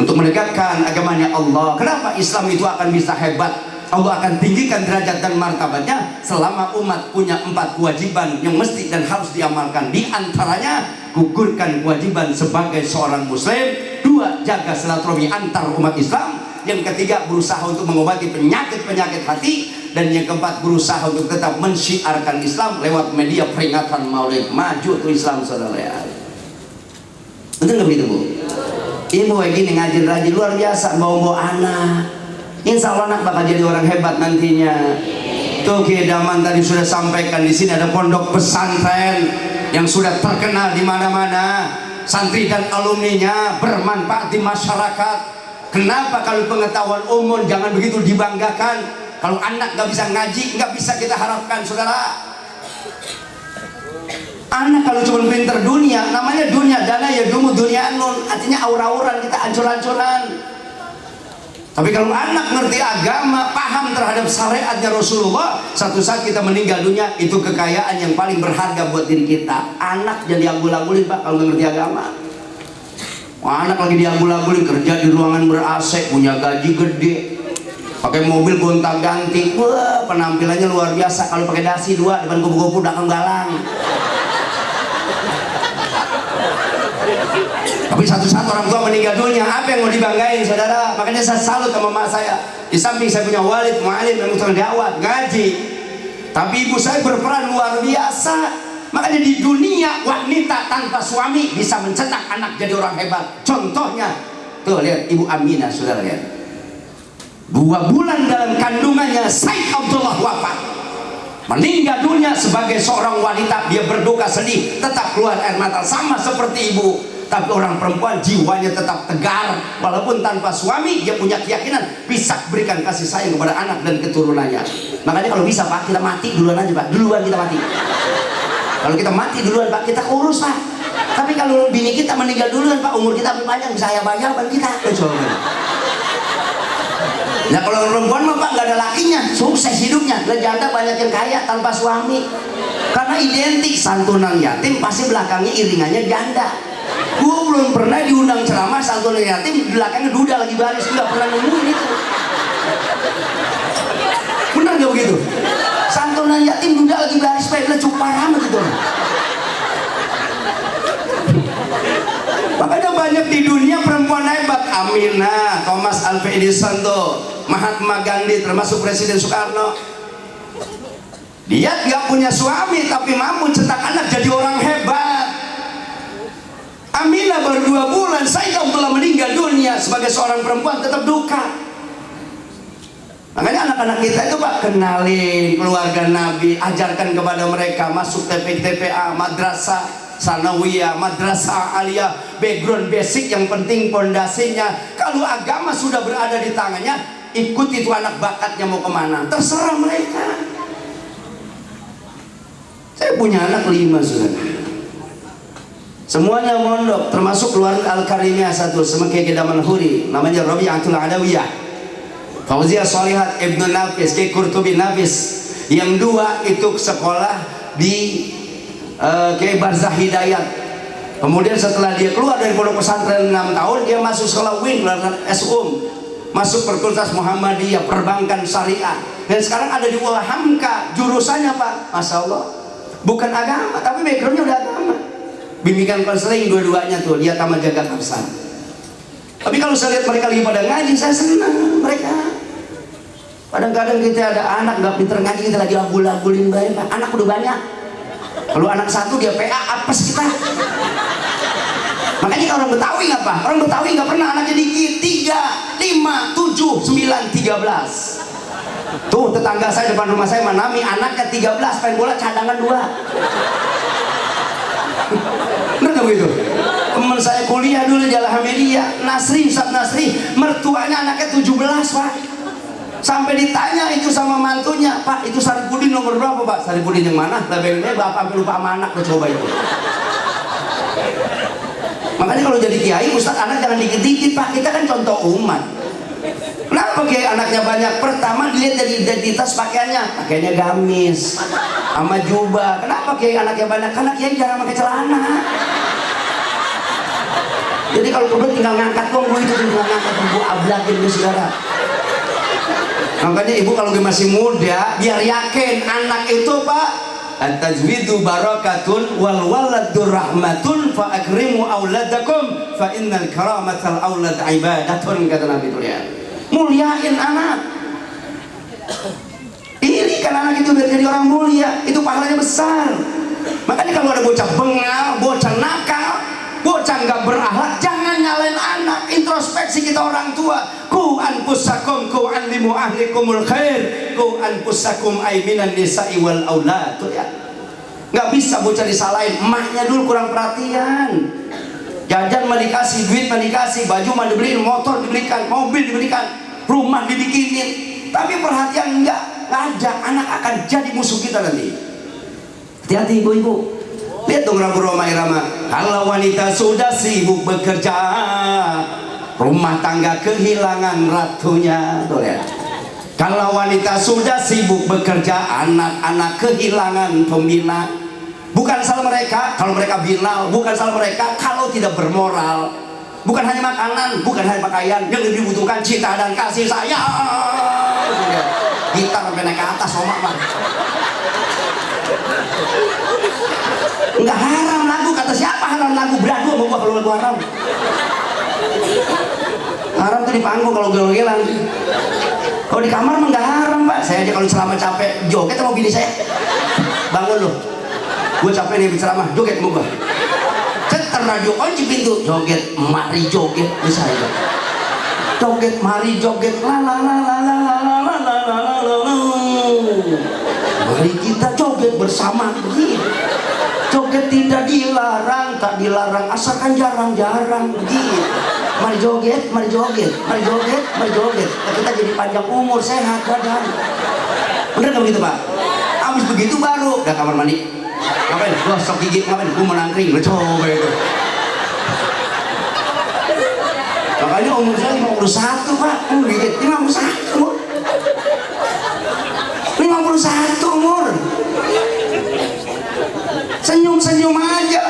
untuk menegakkan agamanya Allah. Kenapa Islam itu akan bisa hebat? Allah akan tinggikan derajat dan martabatnya selama umat punya 4 kewajiban yang mesti dan harus diamalkan. Di antaranya gugurkan kewajiban sebagai seorang muslim. 2, jaga silaturahmi antar umat Islam. Yang ketiga, berusaha untuk mengobati penyakit-penyakit hati. Dan yang keempat, berusaha untuk tetap mensyiarkan Islam lewat media peringatan Maulid. Maju tuh Islam saudara ya. Betul nggak begitu Bu? Ibu kayak gini ngajin rajin luar biasa, bawa anak. Insya Allah anak bakal jadi orang hebat nantinya. Tuh Kedaman tadi sudah sampaikan, di sini ada pondok pesantren yang sudah terkenal di mana-mana. Santri dan alumninya bermanfaat di masyarakat. Kenapa kalau pengetahuan umum jangan begitu dibanggakan? Kalau anak nggak bisa ngaji, nggak bisa kita harapkan, saudara. Anak kalau cuma pinter dunia, namanya dunia dana ya dumu dunia anun, artinya aura-auran, kita ancur-ancuran. Tapi kalau anak ngerti agama, paham terhadap syariatnya Rasulullah, satu saat kita meninggal dunia, itu kekayaan yang paling berharga buat diri kita. Anak jadi agul-agulin Pak kalau nggak ngerti agama. Anak lagi diagul-agulin, kerja di ruangan ber-AC, punya gaji gede, pakai mobil gonta-ganti, wah penampilannya luar biasa. Kalau pakai dasi dua, depan kupu-kupu, belakang galang. Tapi satu saat orang tua meninggal dunia, apa yang mau dibanggain, saudara? Makanya saya salut sama mak saya. Di samping saya punya walid, mu'alim, yang tukang dakwah, ngaji. Tapi ibu saya berperan luar biasa. Makanya di dunia wanita tanpa suami bisa mencetak anak jadi orang hebat. Contohnya, tuh lihat Ibu Aminah, saudara lihat. 2 bulan dalam kandungannya Said Abdullah wafat. Meninggal dunia sebagai seorang wanita, dia berduka sedih, tetap keluar air mata sama seperti ibu. Tapi orang perempuan jiwanya tetap tegar, walaupun tanpa suami dia punya keyakinan bisa berikan kasih sayang kepada anak dan keturunannya. Makanya kalau bisa Pak, kita mati duluan aja Pak, duluan kita mati. Kalau kita mati duluan Pak, kita kurus Pak. Tapi kalau bini kita meninggal duluan Pak, umur kita lebih panjang, bisa ayam-ayam kita. Nah kalau perempuan mah Pak nggak ada lakinya, sukses hidupnya. Janda banyak yang kaya tanpa suami, karena identik santunan yatim pasti belakangnya iringannya janda. Gua belum pernah diundang ceramah santunan yatim belakangnya duda lagi baris, nggak pernah nemuin itu. Bener nggak begitu? Santunan yatim duda lagi baris, pengen cupar amat gitu. Makanya banyak di dunia perempuan hebat. Aminah, Thomas Alva Edison tuh, Mahatma Gandhi, termasuk Presiden Soekarno. Dia nggak punya suami tapi mampu cetak anak jadi orang hebat. Aminah baru 2 bulan, Said Abdullah meninggal dunia. Sebagai seorang perempuan tetap duka. Makanya anak-anak kita itu Pak, kenalin keluarga Nabi, ajarkan kepada mereka, masuk TPA, madrasah sanawiyah, madrasah aliyah, background basic yang penting pondasinya. Kalau agama sudah berada di tangannya, ikut itu anak bakatnya mau kemana, terserah mereka. Saya punya anak 5 saudara, semuanya mondok, termasuk keluarga Al-Karimiyah satu, sebagai Kedaman Huri, namanya Rabi'atul Adawiyah, Fauziyah Shalihat, Ibnu Nafis, Kiai Qurtubi Nafis. Yang 2 itu sekolah di Kiai Barzah Hidayat. Kemudian setelah dia keluar dari pondok pesantren 6 tahun, dia masuk sekolah WIN, masuk Fakultas Muhammadiyah, perbankan syariah. Dan sekarang ada di Hamka, jurusannya Pak, Masya Allah, bukan agama, tapi backgroundnya udah agama. Bimbingan konseling dua-duanya tuh, dia tamat jaga kapsan. Tapi kalau saya lihat mereka lagi pada ngaji, saya senang mereka. Kadang-kadang kita ada anak nggak pinter ngaji, kita lagi agul-agulin baik Pak. Anak udah banyak. Kalau anak 1 dia PA, apes kita. Makanya orang Betawi nggak Pak? Orang Betawi nggak pernah anaknya dikit. 3, 5, 7, 9, 13. Tuh tetangga saya depan rumah saya Manami, anaknya 13, main bola cadangan 2. Bener gak begitu? Teman saya kuliah dulu di Alhamdulillah, Nasri, Ustaz Nasri, mertuanya anaknya 17 Pak. Sampai ditanya itu sama mantunya, Pak itu Saripudin nomor berapa Pak? Saripudin yang mana? Labelnya bapak sampai lupa sama anak, coba itu. Makanya kalau jadi kiai, Ustaz anak jangan dikit-dikit Pak, kita kan contoh umat. Kenapa kiai anaknya banyak? Pertama dilihat dari identitas pakaiannya gamis sama jubah. Kenapa kiai anaknya banyak? Karena kiai jarang pakai celana. Jadi kalau kebetulan tinggal ngangkat tunggu itu, tinggal ngangkat tunggu ablagin itu saudara. Makanya ibu kalau masih muda, biar yakin anak itu Pak, at-tajwidu barakatun wal waladur rahmatun fa akrimu auladakum fa innal karamatal aulad ibadatun, kata Nabi itu ya. Muliain anak. Ini kan anak itu biar jadi orang mulia, itu pahalanya besar. Makanya kalau ada bocah bengal, bocah nakal, bocah nggak berakhlak, jangan nyalain anak. Introspeksi kita orang tua. Ku anfusakum ku anlimu ahlikumul khair, ku anfusakum aiminan nisa'i wal aulad. Tuh ya. Nggak bisa bocah disalahin, emaknya dulu kurang perhatian. Jajan mah dikasih, duit mah dikasih, baju mah dibeliin, motor dibelikan, mobil dibelikan, rumah dibikinin. Tapi perhatian enggak ada, anak akan jadi musuh kita nanti. Hati-hati ibu-ibu. Lihat dong Rama Irama. Kalau wanita sudah sibuk bekerja, rumah tangga kehilangan ratunya. Tuh lihat. Kalau wanita sudah sibuk bekerja, anak-anak kehilangan pembina. Bukan salah mereka kalau mereka binal, bukan salah mereka kalau tidak bermoral. Bukan hanya makanan, bukan hanya pakaian, yang lebih dibutuhkan cinta dan kasih sayang. Gitar sampai naik ke atas omak mah. Enggak haram lagu, kata siapa haram lagu? Beradu sama gua kalau lagu haram. Haram tuh di panggung kalau gelo-gelan. Kalau di kamar mah enggak haram, Pak. Saya aja kalau selama capek joget sama bini saya. Bangun lu. Gua capek nih berceramah, joget sama gua. Cetar radio, kunci pintu, joget, mari joget misalnya. Joget, mari joget, la la la la la la la la la la la la. Mari kita joget bersama, begitu. Joget tidak dilarang, tak dilarang, asalkan jarang-jarang, begitu. Mari joget, mari joget, mari joget, mari joget. Kita jadi panjang umur, sehat badan. Bener nggak begitu Pak? Abis begitu baru ke kamar mandi. Ngapain? Gosok gigi, ngapain? Gua mau nangkring, lo coba itu. Makanya umur saya 51 Pak, umur 51 umur. 51 umur. Senyum-senyum aja.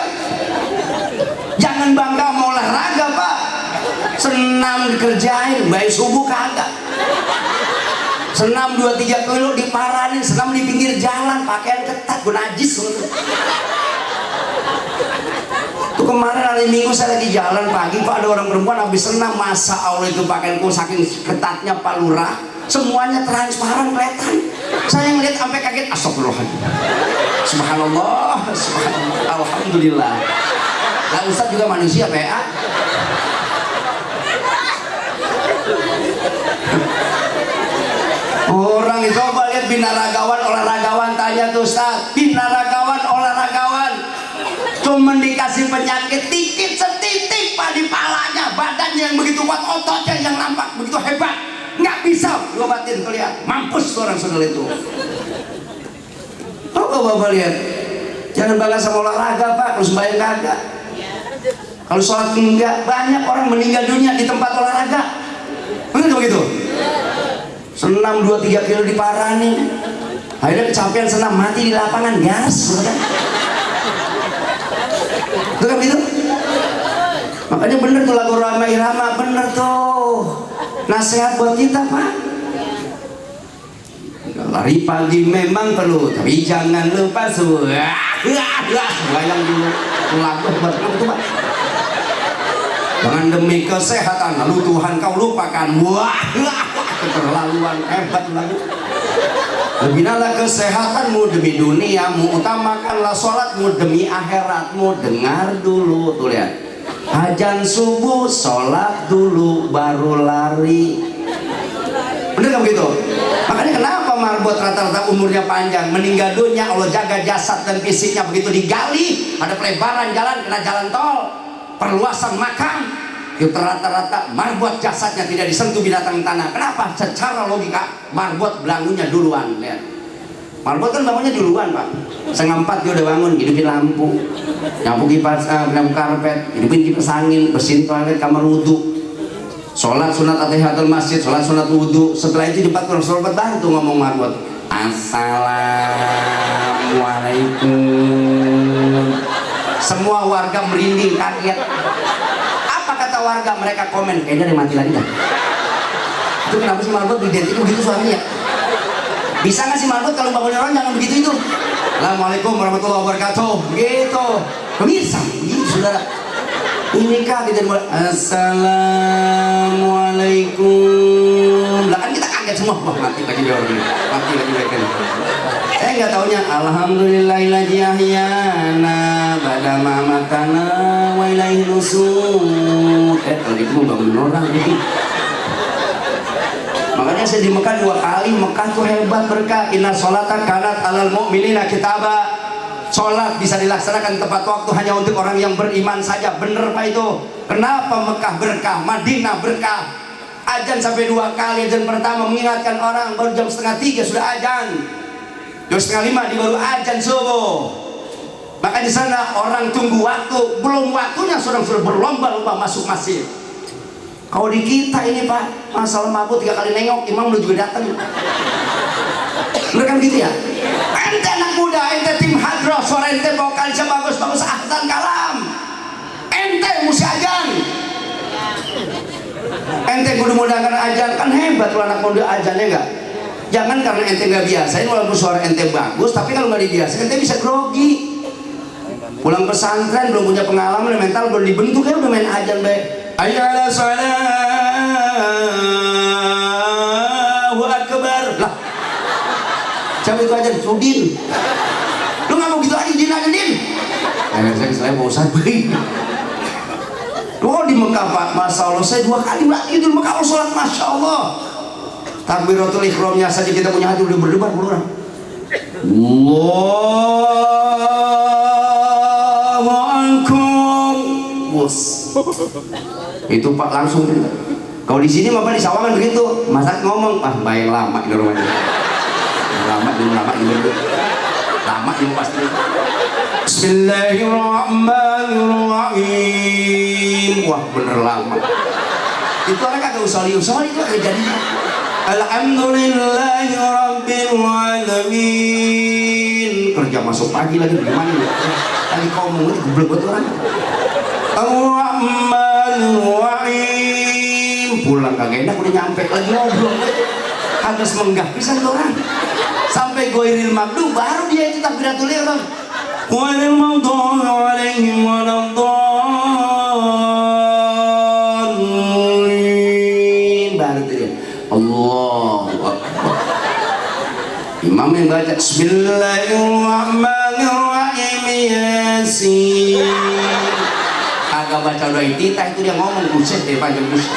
Jangan bangga mau olahraga Pak. Senam dikerjain, baik subuh kagak. Senam 2-3 kilo diparanin, senam di pinggir jalan, pakaian ketat, gue najis. Tuh kemarin hari Minggu saya lagi jalan pagi Pak, ada orang perempuan habis senam, masa Allah itu pakaianku saking ketatnya Pak Lurah, semuanya transparan kelihatan. Saya ngeliat sampai kaget, astagfirullahaladzim. Subhanallah, subhanallah, alhamdulillah. Lah Ustadz juga manusia PA. Orang itu coba lihat binaragawan, olahragawan, tanya tuh Ustaz, binaragawan, olahragawan, cuma dikasih penyakit dikit setitik Pak di palanya, badannya yang begitu kuat, ototnya yang nampak begitu hebat, nggak bisa diobatin. Tuh lihat, mampus tuh orang sundel itu. Coba Bapak lihat, jangan bangga sama olahraga Pak, kalau sembahyang kagak, kalau sholat enggak. Banyak orang meninggal dunia di tempat olahraga, bener begitu? Senam 2-3 kilo diparani, akhirnya kecapean senam, mati di lapangan, gas, betul kan? Itu kan gitu? Makanya bener tuh lagu Rama Irama, bener tuh nasihat buat kita Pak. Lari pagi memang perlu, tapi jangan lupa bayang dulu lagu buat kamu tuh Pak. Jangan demi kesehatan lalu Tuhan kau lupakan. Wah, keterlaluan, hebat lagu. Lebihlah kesehatanmu demi duniamu, utamakanlah sholatmu demi akhiratmu. Dengar dulu, tuh lihat. Azan subuh, sholat dulu, baru lari. Bener gak begitu? Makanya kenapa marbot rata-rata umurnya panjang, meninggal dunia Allah jaga jasad dan fisiknya begitu digali, ada pelebaran jalan, kena jalan tol, perluasan makam, itu rata-rata marbot jasadnya tidak disentuh binatang tanah. Kenapa? Secara logika marbot bangunnya duluan. Lihat, marbot kan bangunnya duluan Pak. Setengah 4 dia udah bangun, hidupin lampu, nyapu kipas, nyapu karpet, hidupin kipas angin, bersihin toilet, kamar wudhu, sholat sunat atihatul masjid, sholat sunat wudhu. Setelah itu cepat kurang sholat bantu ngomong marbot, assalamualaikum. Semua warga merinding kaget. Apa kata warga? Mereka komen, kayaknya dia mati lagi dah. Itu kenapa sih marbot identik begitu suaranya? Bisa nggak sih marbot kalau bangunnya orang jangan begitu itu? Assalamualaikum warahmatullahi wabarakatuh. Begitu. Bisa, begitu saudara. Ini kah kita mulai assalamualaikum. Lah kan kita kaget semua, wah mati lagi dia orang ini, mati lagi mereka. Nggak taunya alhamdulillahilladzi ahyana ba'da ma amatana wa ilaihi nusyur. Kalau gitu mau bangun orang gitu. Makanya saya di Mekah 2 kali. Mekah tuh hebat berkah. Inna sholata kanat alal mu'minina kitaba sholat bisa dilaksanakan tepat waktu hanya untuk orang yang beriman saja. Bener Pak itu. Kenapa Mekah berkah, Madinah berkah? Azan sampai 2 kali. Azan pertama mengingatkan orang, baru jam 2:30 sudah azan. Jam 4:30 baru azan subuh. Maka di sana orang tunggu waktu, belum waktunya sudah berlomba-lomba masuk masjid. Kalau di kita ini Pak, masalah mabuk 3 kali nengok, imam lu juga datang. Bener kan gitu ya? Ente anak muda, ente tim hadroh, suara ente vokalisnya bagus-bagus, ahsan kalam. Ente mesti ajan. Ente kudu mudahkan ajan, kan hebat kalau anak muda ajannya enggak? Jangan karena ente nggak biasain, walaupun suara ente bagus, tapi kalau nggak dibiasain ente bisa grogi. Pulang pesantren belum punya pengalaman mental, belum dibentuk ya udah main ajan baik. Ayo ala Allahu akbar lah. Siapa itu ajan? Sudin. Lu nggak mau gitu lagi Din aja Din? Saya mau usah baik. Lu di Mekah Pak, Masya Allah saya 2 kali lagi di Mekah sholat Masya Allah. Takbiratul ihramnya saja kita punya hati udah berdebar orang. Allahu akbar. Bos. Itu Pak langsung. Kalau di sini Bapak di Sawangan begitu, masak ngomong, ah bayang lama ini rumahnya. Lama ini lama ini pasti. Bismillahirrahmanirrahim. Wah bener lama. Itu orang kagak usali itu kejadian. Alhamdulillahi rabbil alamin. Kerja masuk pagi lagi gimana ya? Lagi kau ngomong ini geblek buat orang. Ar-Rahmanir-Rahim. Pulang kagak enak udah nyampe lagi ngobrol. Harus menggah pisan orang. Sampai goiril magdu baru dia itu takbiratul ihram. Walil maghdubi alaihim waladdallin. Baru dia. Allahu Akbar. Imam yang baca Bismillahirrahmanirrahim Yasin. Agak baca doa ititah itu dia ngomong buset deh panjang buset.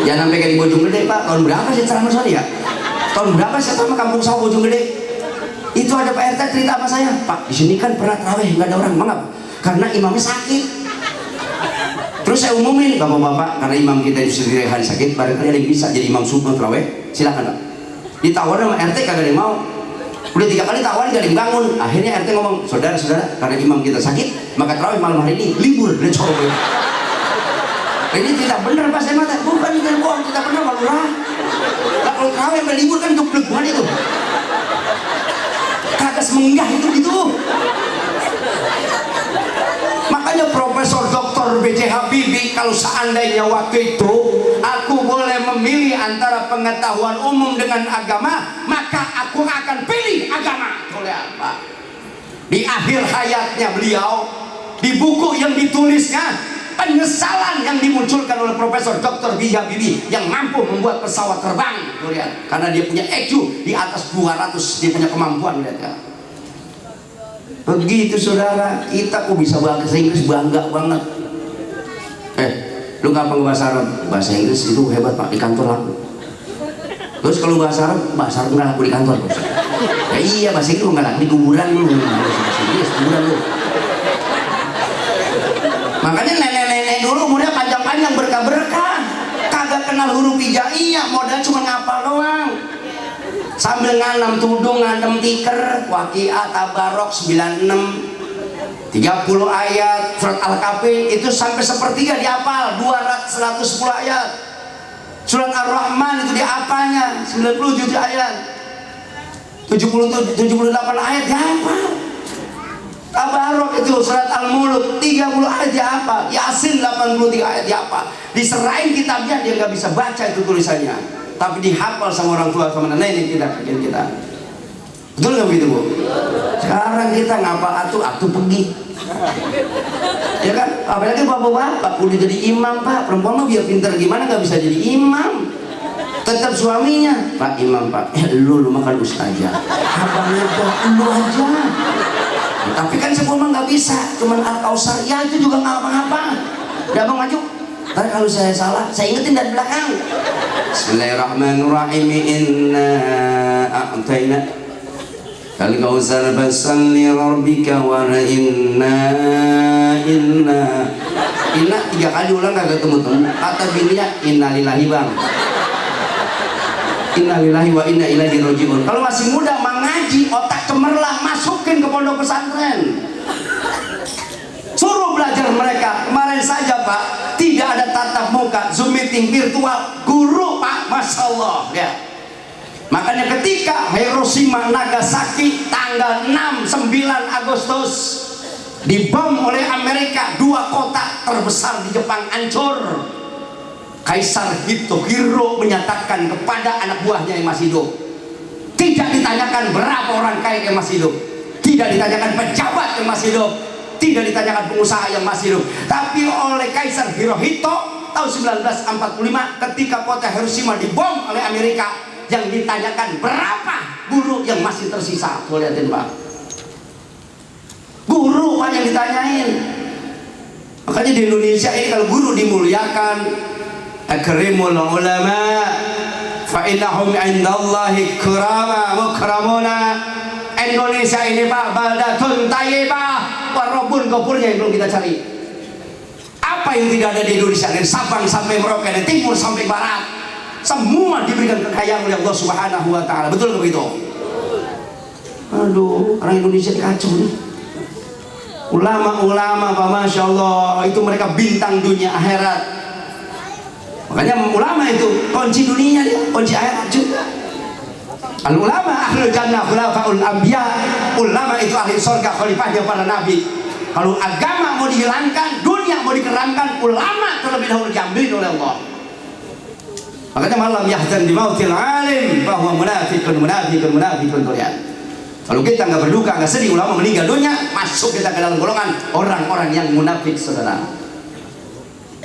Jangan sampai kayak di Bojonggede Pak. Tahun berapa sih ceramah sorry ya? Tahun berapa sih sama kampung sawah Bojonggede? Itu ada Pak RT cerita sama saya, Pak di sini kan pernah tarawih nggak ada orang, mengapa? Karena imamnya sakit. Terus saya umumin bapak-bapak, karena imam kita itu sendiri hari sakit, barangkali ada yang bisa jadi imam subuh tarawih, silakan Pak. Ditawar sama RT kagak ada yang mau. Udah 3 kali tawarin gak ada yang bangun. Akhirnya RT ngomong, saudara-saudara, karena imam kita sakit, maka tarawih malam hari ini libur. Udah coba. Ini tidak benar Pak, saya mata. Bukan ini bohong, tidak benar Pak Lurah. Nah, kalau tarawih sampai libur kan geblek banget itu. Kagak semenggah itu gitu. Makanya Profesor Dr. B.J. Habibie, kalau seandainya waktu itu aku boleh memilih antara pengetahuan umum dengan agama, maka aku akan pilih agama. Oleh apa? Di akhir hayatnya beliau, di buku yang ditulisnya, penyesalan yang dimunculkan oleh Profesor Dr. B.J. Habibie yang mampu membuat pesawat terbang. Lihat, karena dia punya IQ di atas 200, dia punya kemampuan. Lihat ya. Begitu saudara, kita kok bisa bahasa Inggris bangga banget. Lu ngapa bahasa Arab? Bahasa Inggris itu hebat Pak, di kantor laku. Terus kalau bahasa Arab nggak laku di kantor. Ya iya, bahasa Inggris nggak laku di kuburan lu. Bahasa Inggris kuburan lu. Makanya nenek-nenek dulu umurnya panjang-panjang berkah-berkah. Kagak kenal huruf hijaiyah, modal cuma ngapal doang. Sambil nganam tudung, ngadem tiker, Waqiah, Tabarok 96, 30 ayat, surat Al-Kahfi itu sampai sepertiga dihafal, 110 ayat. Surat Ar-Rahman itu dihafalnya 97 ayat, 78 ayat dihafal. Tabarok itu surat Al-Mulk 30 ayat dihafal, Yasin 83 ayat dihafal. Diserahin kitabnya dia nggak bisa baca itu tulisannya. Tapi dihafal sama orang tua sama nenek kita. Betul nggak begitu Bu? Sekarang kita ngapa atu pergi, ya kan? Apalagi bapak-bapak udah jadi imam Pak, perempuan mah biar pinter gimana nggak bisa jadi imam, tetap suaminya Pak imam Pak. Lu makan ustazah, abangnya lu aja. Tapi kan semua mah nggak bisa, cuman Al-Kausar ya itu juga nggak apa-apa. Udah Bang maju. Ntar kalau saya salah, saya ingetin dari belakang. Bismillahirrahmanirrahim. Inna a'tayna Al-Kautsar fasalli rabbika wa inna 3 kali ulang kagak temu-temu. Kata bininya innalillahi bang, innalillahi wa inna ilaihi rajiun. Kalau masih muda mengaji, otak cemerlang, masukin ke pondok pesantren, suruh belajar mereka. Kemarin saja Pak, tidak ada tatap muka, Zoom meeting virtual, guru Pak, Masya Allah ya. Makanya ketika Hiroshima Nagasaki tanggal 6-9 Agustus dibom oleh Amerika, 2 kota terbesar di Jepang hancur, Kaisar Hirohito menyatakan kepada anak buahnya yang masih hidup, tidak ditanyakan berapa orang kaya yang masih hidup, tidak ditanyakan pejabat yang masih hidup, tidak ditanyakan pengusaha yang masih hidup, tapi oleh Kaisar Hirohito tahun 1945 ketika kota Hiroshima dibom oleh Amerika, yang ditanyakan berapa guru yang masih tersisa. Boleh lihatin Pak, guru Pak yang ditanyain. Makanya di Indonesia ini kalau guru dimuliakan, akrimul ulama fa innahum indallahi kurama mukramuna. Indonesia ini Pak baldatun thayyibah warabun gopurnya yang belum kita cari. Apa yang tidak ada di Indonesia, dari Sabang sampai Merauke, dari timur sampai barat, semua diberikan kekayaan oleh Allah Subhanahu wa taala. Betul begitu? Aduh, orang Indonesia kacau nih. Ulama-ulama Pak, Masya Allah, itu mereka bintang dunia akhirat. Makanya ulama itu kunci dunia dia, kunci akhirat juga. Al ulama ahlul jannah khulafaul anbiya. Ulama itu ahli surga, khalifahnya para nabi. Kalau agama mau dihilangkan, dunia mau dikeramkan, ulama terlebih dahulu diambil oleh Allah. Makanya malam yahzan di mautil alim bahwa munafiqun tulian. Kalau kita nggak berduka, nggak sedih ulama meninggal dunia, masuk kita ke dalam golongan orang-orang yang munafik, saudara.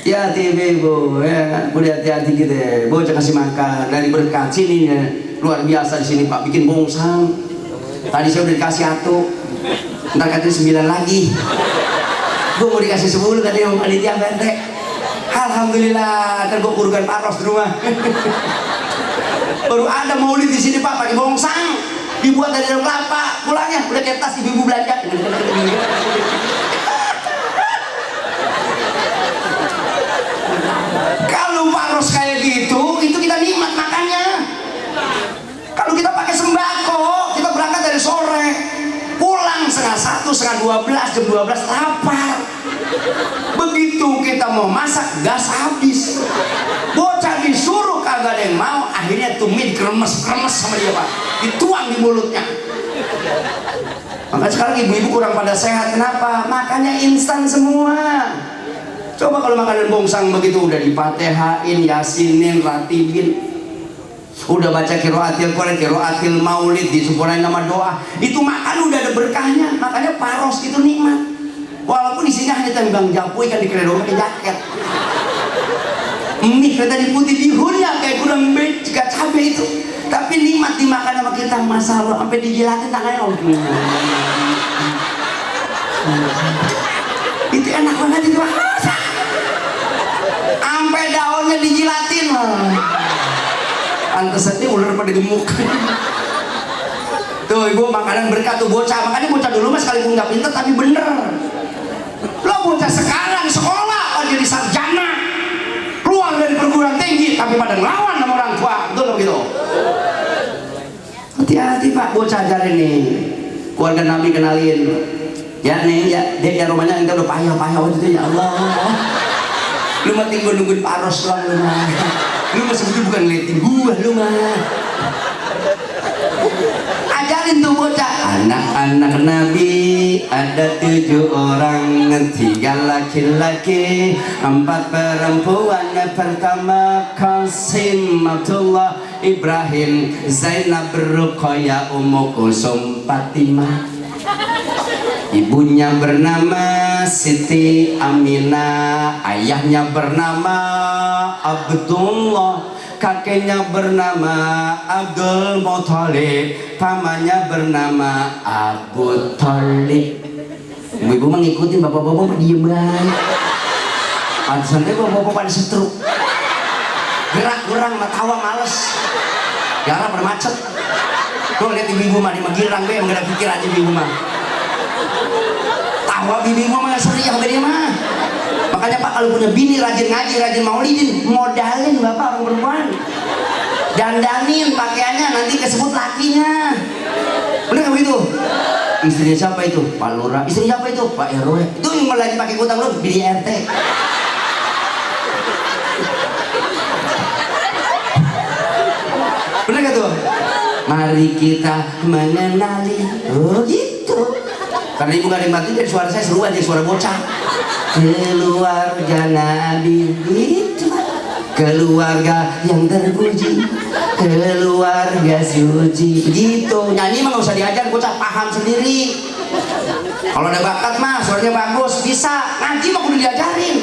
Hati-hati ibu, ya, udah hati-hati gitu ya. Bocah kasih makan dari berkat sini ya. Luar biasa di sini Pak, bikin bongsang. Tadi saya udah dikasih 1, ntar katanya 9 lagi. Gue mau dikasih 10 katanya sama panitia berdek. Alhamdulillah, ntar gue urukan paros di rumah. Baru ada maulid di sini Pak, pakai bongsang, dibuat dari daun kelapa. Pulangnya udah kayak tas ibu-ibu belanja. Kalau paros kayak gitu, itu kita nikmat makannya. Kalau kita pakai sembako, kita berangkat dari sore, pulang setengah 1, setengah 12, jam 12 lapar. Begitu kita mau masak, gas habis. Bocah disuruh kagak ada yang mau, akhirnya tumit kremes-kremes sama dia Pak, dituang di mulutnya. Maka sekarang ibu-ibu kurang pada sehat. Kenapa? Makannya instan semua. Coba kalau makanan bongsang begitu, udah dipatehain, yasinin, ratibin, udah baca qiraatil Quran, qiraatil maulid, disempurnain nama doa, itu makan udah ada berkahnya. Makanya paros itu nikmat. Walaupun isinya hanya tembang japu ikan dikeredong pakai jaket, mie kereta diputih bihunnya kayak kurang jika cabai itu, tapi nikmat dimakan sama kita. Masa lo sampai dijilatin tangannya, itu enak banget itu, sampai daunnya dijilatin. Pantesan dia ular pada gemuk. Tuh ibu, makanan berkat tuh bocah. Makanya bocah dulu mas sekalipun nggak pintar tapi bener. Lo bocah sekarang sekolah jadi sarjana, keluar dari perguruan tinggi tapi pada ngelawan sama orang tua. Betul begitu? Hati-hati Pak, bocah ajarin nih. Keluarga Nabi kenalin. Ya nih, ya dek ya rumahnya kita udah payah-payah waktu itu, ya Allah. Lu mah tinggal nungguin paros doang lu mah. Lu mah sebetulnya bukan ngeliatin gua lu mah. Ajarin tuh bocah. Anak-anak Nabi ada 7 orang, 3 laki-laki, 4 perempuan. Pertama Qasim, Abdullah, Ibrahim, Zainab, Ruqayyah, Ummu Kulsum, Fatimah. Ibunya bernama Siti Aminah, ayahnya bernama Abdullah, kakeknya bernama Abdul Muthalib, pamannya bernama Abu Thalib. Ibu-ibu mah ngikutin, bapak-bapak mah diem banget. Pantesan bapak-bapak pada setruk, gerak kurang, matawa males, gara bermacet. Lo lihat ibu-ibu mah di Magirang be, enggak ada pikiran ibu-ibu mah. Tawa ibu-ibu mah serius dia mah. Makanya Pak kalau punya bini rajin ngaji, rajin maulidin, modalin Bapak orang perempuan. Dandanin pakaiannya nanti kesebut lakinya. Bener nggak begitu? Istrinya siapa itu? Pak Lurah. Istrinya siapa itu? Pak RW. Itu yang lagi pakai kutang lu, bini RT. Bener gak tuh? Mari kita mengenali. Oh gitu. Karena ibu gak dimati dari suara saya seru aja, suara bocah. Keluarga Nabi itu, keluarga yang terpuji, keluarga suci. Begitu. Nyanyi mah gak usah diajar, bocah paham sendiri. Kalau ada bakat mah suaranya bagus, bisa. Ngaji mah kudu diajarin.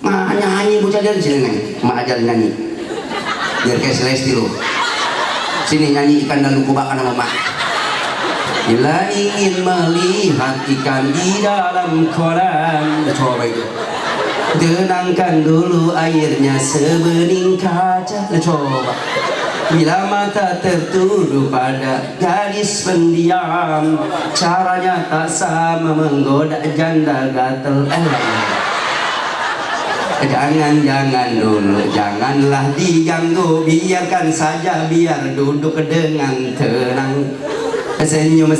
Mah nyanyi bocah dari sini nih, mah ajarin nyanyi. Biar kayak Celesti lo. Sini nyanyi ikan dan luku bakar sama mak. Bila ingin melihat ikan di dalam kolam, coba itu. Tenangkan dulu airnya sebening kaca. Coba. Bila mata tertuju pada gadis pendiam, caranya tak sama menggoda janda gatel. Jangan dulu, janganlah diganggu, biarkan saja, biar duduk dengan tenang. Senyum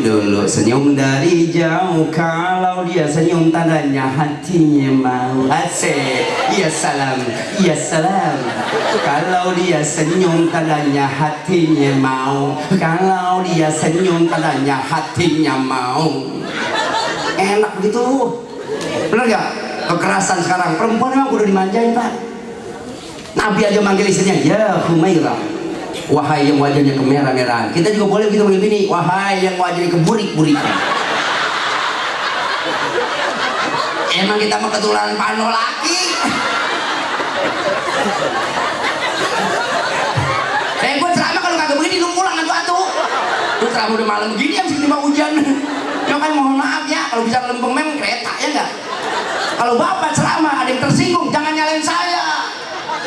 dulu, senyum dari jauh. Kalau dia senyum tandanya hatinya mau. Asik, ya salam, ya salam. Kalau dia senyum tandanya hatinya mau. Kalau dia senyum tandanya hatinya mau. Enak begitu, bener gak? Kekerasan sekarang, perempuan memang kudu dimanjain Pak. Nabi aja manggil istrinya, ya Humairah, wahai yang wajahnya kemerah-merahan. Kita juga boleh begitu manggil bini, wahai yang wajahnya keburik-burikan. Emang kita mau ketularan pano laki. Gue ceramah kalau kagak begini lu pulang atu-atu. Lu ceramah udah malam begini yang segini mau hujan. Ya kan mohon maaf ya, kalau bisa lempeng memang kereta ya enggak. Kalau bapak ceramah ada yang tersinggung, jangan nyalain saya.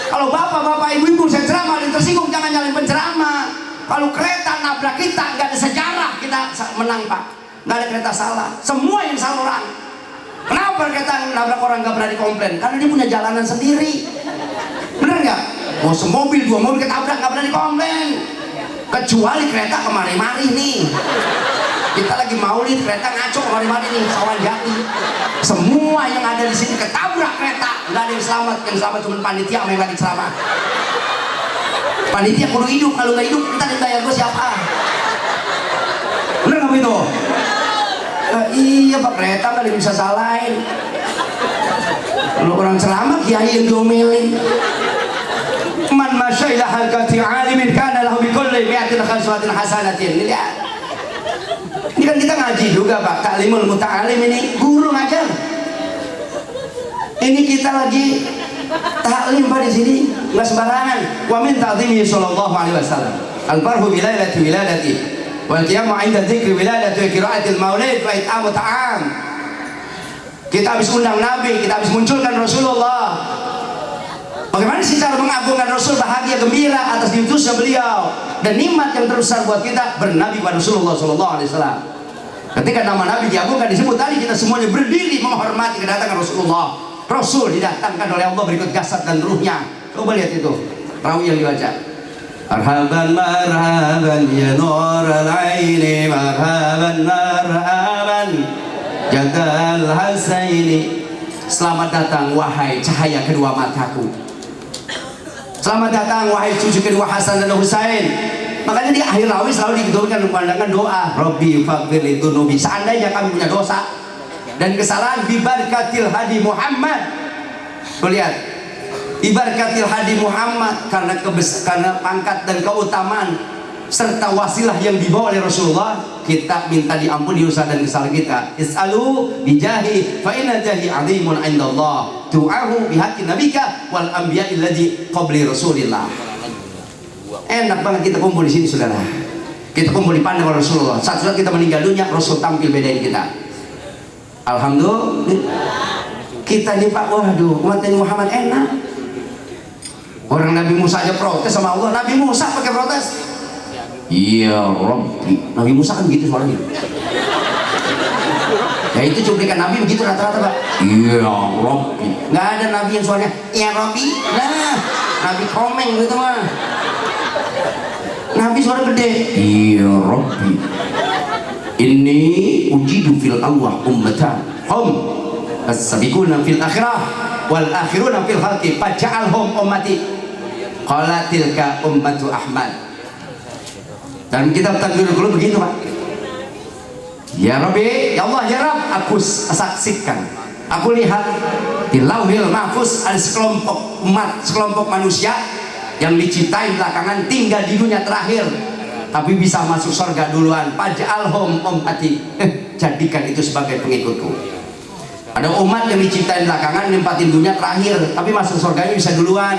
Kalau bapak ibu-ibu saya ceramah ada yang tersinggung, jangan nyalain penceramah. Kalau kereta nabrak kita nggak ada sejarah kita menang Pak, nggak ada kereta salah, semua yang salah orang. Kenapa kereta nabrak orang nggak pernah dikomplain? Karena dia punya jalanan sendiri. Bener nggak? Mau semobil dua mobil ketabrak nggak pernah dikomplain. Kecuali kereta kemari-mari nih. Kita lagi maulid, kereta ngaco kemari-mari nih, Sawan Jati. Semua yang ada di sini ketabrak kereta, nggak ada yang selamat. Yang selamat cuma panitia sama yang lagi ceramah. Panitia kudu hidup, kalau nggak hidup kita dibayar gue siapa? Bener nggak begitu? Iya Pak, kereta nggak bisa salahin. Kalau orang ceramah kiai yang diomelin. Man masya ila halqati alimin kana lahu bi kulli mi'atin khaslatin hasanatin. Lihat. Ini kan kita ngaji juga Pak, taklimul muta'alim ini, guru ngajar. Ini kita lagi taklim Pak di sini, nggak sembarangan. Wa min ta'zimihi sallallahu alaihi wasallam. Al-farhu bi lailati wiladati wal qiyamu 'inda dzikri wiladati wa qira'atil maulid wa it'amu ta'am. Kita habis undang Nabi, kita habis munculkan Rasulullah. Bagaimana sih cara mengagungkan Rasul, bahagia gembira atas diutusnya beliau, dan nikmat yang terbesar buat kita bernabi pada Rasulullah SAW. Ketika nama Nabi diagungkan disebut tadi, kita semuanya berdiri menghormati kedatangan Rasulullah. Rasul didatangkan oleh Allah berikut jasad dan ruhnya. Coba lihat itu rawi yang dibaca. Marhaban marhaban ya nur al-aini, marhaban marhaban jadal hasaini. Selamat datang wahai cahaya kedua mataku. Selamat datang wahai cucu kedua Hasan dan Husain. Makanya di akhir rawi selalu digedorkan pandangan doa, Rabbi faghfirli dzunubi. Seandainya kami punya dosa dan kesalahan, bibarkatil hadi Muhammad. Tuh lihat, bibarkatil hadi Muhammad, karena pangkat dan keutamaan serta wasilah yang dibawa oleh Rasulullah, kita minta diampuni dosa dan kesalahan kita. Is'alu bijahi fa inna jahi 'azimun 'indallah. Du'ahu bihaqqi nabika wal anbiya'i alladzi qabli Rasulillah. Enak banget kita kumpul di sini Saudara. Kita kumpul di pandang Rasulullah. Saat kita meninggal dunia, Rasul tampil bedain kita. Alhamdulillah. Kita nih Pak, waduh, umat Nabi Muhammad enak. Orang Nabi Musa aja protes sama Allah. Nabi Musa pakai protes. Ya Rabbi. Nabi Musa kan begitu suaranya. Ya itu cuplikan Nabi begitu rata-rata Pak. Ya Rabbi. Nggak ada Nabi yang suaranya Ya Rabbi. Nah, Nabi komeng gitu mah. Nabi suara gede. Ya Rabbi. Ini ujidu fil Allah ummatan. Hum as-sabiquna fil akhirah wal akhiruna fil khalqi faj'alhum ummati. Qala tilka ummatu Ahmad. Dan kitab Tadbirul Qulub begitu Pak. Ya Rabbi, ya Allah, ya Rabb, aku saksikan, aku lihat di Lauhil Mahfuz ada sekelompok umat, sekelompok manusia yang diciptain belakangan tinggal di dunia terakhir, tapi bisa masuk surga duluan. Faj'alhum ummati. Jadikan itu sebagai pengikutku. Ada umat yang diciptain belakangan nempatin dunia terakhir, tapi masuk surganya bisa duluan.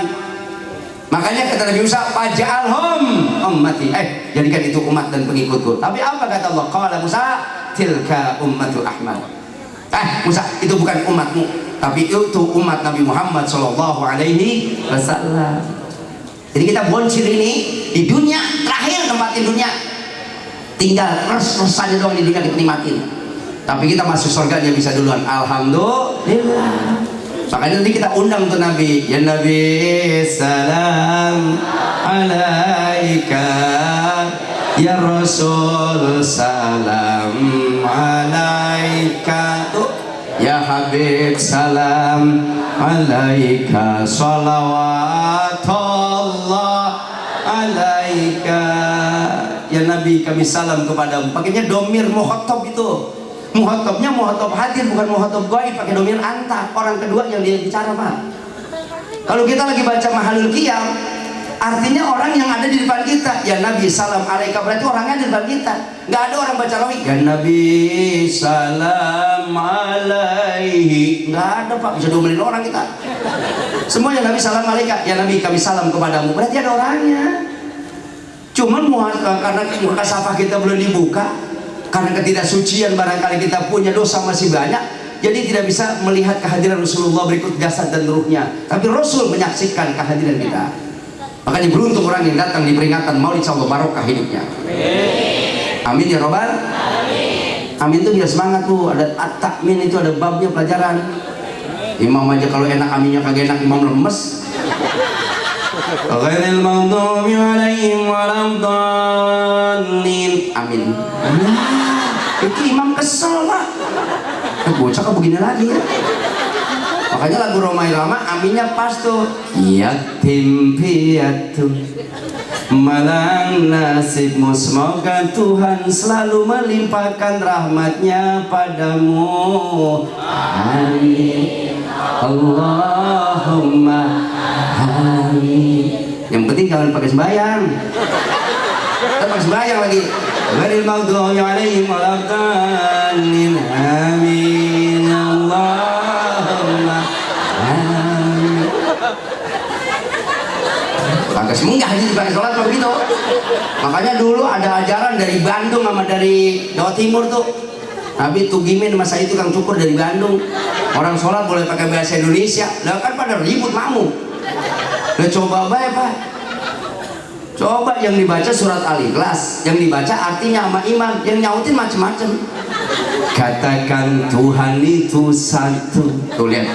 Makanya kata Nabi Musa, faj'alhum ummati. Jadikan itu umat dan pengikutku. Tapi apa kata Allah? Qala Musa, tilka ummatu Ahmad. Musa, itu bukan umatmu, tapi itu umat Nabi Muhammad sallallahu alaihi wasallam. Jadi kita boncir ini di dunia terakhir, tempatin dunia. Tinggal res-resannya doang di dunia kita nikmatin. Tapi kita masuk surga dia bisa duluan. Alhamdulillah. Makanya nanti kita undang tuh Nabi. Ya Nabi, salam alaika. Ya Rasul, salam alaika. Tuh. Ya Habib, salam alaika. Salawatullah alaika. Ya Nabi, kami salam kepadamu. Pakainya domir muhotob itu. Muhotobnya muhotob hadir, bukan muhotob gaib, pakai domir anta, orang kedua yang dia bicara Pak. Kalau kita lagi baca Mahalul Qiyam, artinya orang yang ada di depan kita. Ya Nabi salam alaika, berarti orangnya di depan kita. Nggak ada orang baca rawi. Ya Nabi salam alaihi. Nggak ada Pak, bisa diomelin orang kita. Semua ya Nabi salam alaika. Ya Nabi kami salam kepadamu, berarti ada orangnya. Cuman karena muhasabah kita belum dibuka, karena ketidaksucian barangkali kita punya dosa masih banyak, jadi tidak bisa melihat kehadiran Rasulullah berikut jasad dan ruhnya. Tapi Rasul menyaksikan kehadiran kita. Makanya beruntung orang yang datang di peringatan Maulid Allah, barokah hidupnya. Amin ya Robbal. Amin itu biar semangat tuh. Ada at-takmin itu, ada babnya pelajaran. Imam aja kalau enak aminnya kagak enak, imam lemes. Ghairil maghdubi alaihim waladhdallin. Amin. Itu imam kesel Pak. Bocah kok begini lagi ya. Makanya lagu Romai Rama aminnya pas tuh. Yatim piatu malang nasibmu, semoga Tuhan selalu melimpahkan rahmatnya padamu. Amin. Allahumma amin. Yang penting jangan pakai sembahyang. Kita pakai sembahyang lagi. Ghairil maghdubi alaihim waladhdallin. Amin. Allahumma amin. Pakai semenggah aja pakai sholat begitu. Makanya dulu ada ajaran dari Bandung sama dari Jawa Timur tuh. Nabi Tugimin masa itu Kang Cukur dari Bandung. Orang sholat boleh pakai bahasa Indonesia. Lah kan pada ribut makmum. Lah coba baik Pak. Coba yang dibaca surat Al-Ikhlas, yang dibaca artinya sama imam, yang nyautin macam-macam. Katakan Tuhan itu satu. Tuh lihat.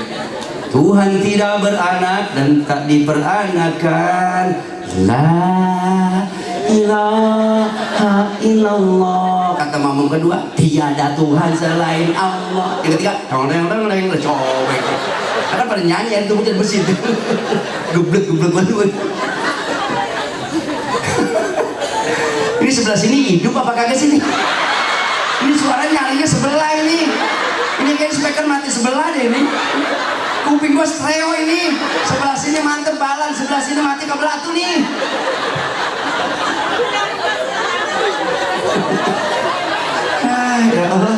Tuhan tidak beranak dan tak diperanakan. La ilaha illallah. Kata makmum kedua, tiada Tuhan selain Allah. Yang ketiga, dong cowek. Karena pada nyanyi itu mungkin bersih. Geblek banget. Ini sebelah sini hidup apa kagak sini? Ini suara nyalinya sebelah ini. Ini kayak speaker mati sebelah deh ini. Kuping gua stereo ini. Sebelah sini mantep balan, sebelah sini mati kebelah tuh nih. Ya Allah.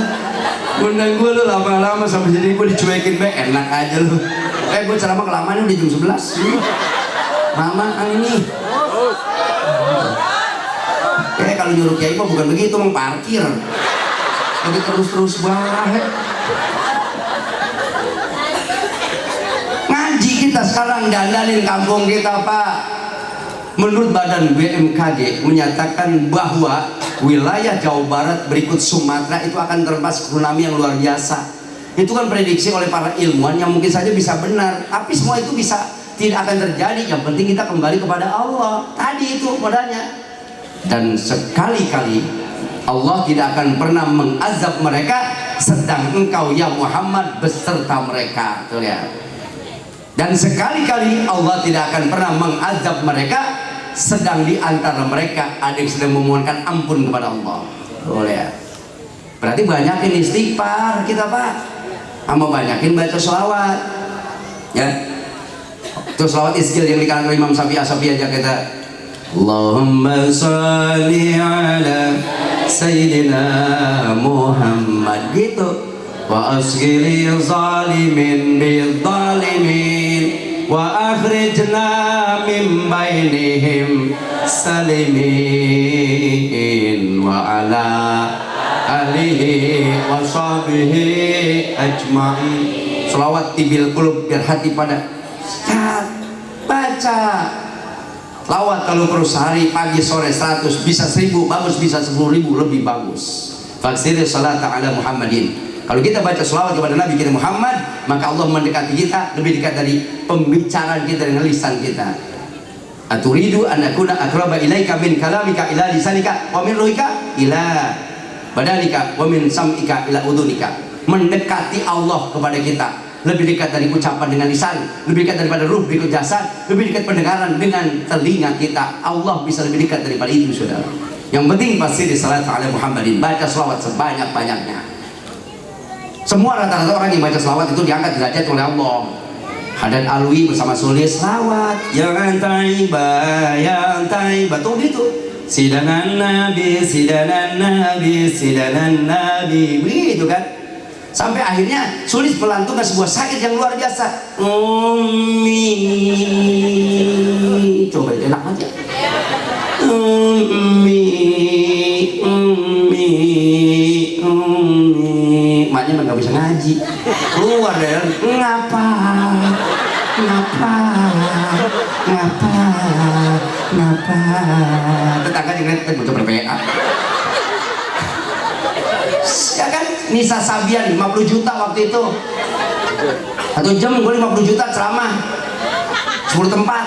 Undang gua lu lama-lama sampai jadi gua dicuekin baik, enak aja lu. Gua ceramah kelamaan udah jam 11. Mama ini. Kalau nyuruh kiai mah bukan begitu, mau parkir. Tapi terus banget. Ngaji kita sekarang dandalin kampung kita Pak. Menurut Badan BMKG menyatakan bahwa wilayah Jawa Barat berikut Sumatera itu akan tertimpa tsunami yang luar biasa. Itu kan prediksi oleh para ilmuwan yang mungkin saja bisa benar, tapi semua itu bisa tidak akan terjadi. Yang penting kita kembali kepada Allah. Tadi itu modalnya. Dan sekali-kali Allah tidak akan pernah mengazab mereka sedang engkau ya Muhammad beserta mereka. Tuh lihat. Dan sekali-kali Allah tidak akan pernah mengazab mereka sedang di antara mereka ada yang sedang memohonkan ampun kepada Allah. Boleh ya? Berarti banyakin istighfar kita Pak, sama banyakin baca sholawat ya. Itu sholawat iskil yang dikatakan Imam Syafi'i aja kita, Allahumma sholli ala Sayyidina Muhammad gitu. Wa asghiri zalimin bil zalimin wa akhrijna min bainihim salimin wa ala alihi wa sahbihi ajma'in. Selawat tibil qulub, biar hati pada baca selawat. Kalau terus sehari pagi sore 100 bisa 1000 bagus, bisa 10.000 lebih bagus. Faksir salat ala Muhammadin. Kalau kita baca selawat kepada Nabi kita Muhammad, maka Allah mendekati kita lebih dekat dari pembicaraan kita dengan lisan kita. Aturidu an akuna aqraba ilaika min kalamika ila lisanika wa min ruhika ila badanika wa min sam'ika ila udunika. Mendekati Allah kepada kita lebih dekat dari ucapan dengan lisan, lebih dekat daripada ruh berikut jasad, lebih dekat pendengaran dengan telinga kita. Allah bisa lebih dekat daripada itu, saudara. Yang penting pasti di salat ala Muhammadin, baca selawat sebanyak-banyaknya. Semua rata-rata orang yang baca selawat itu diangkat derajat oleh Allah. Hadan Alwi bersama Sulis selawat yang taibah tuh gitu. Sidanan Nabi, sidanan Nabi, sidanan Nabi, begitu kan. Sampai akhirnya Sulis melantunkan sebuah syair yang luar biasa. Ummi, coba enak aja. Ummi, ummi, ummi. Maknya nggak bisa ngaji, keluar dari ngapa tetangga yang lihat butuh berPA ya kan. Nisa Sabian 50 juta waktu itu, 1 jam gue 50 juta ceramah 10 tempat.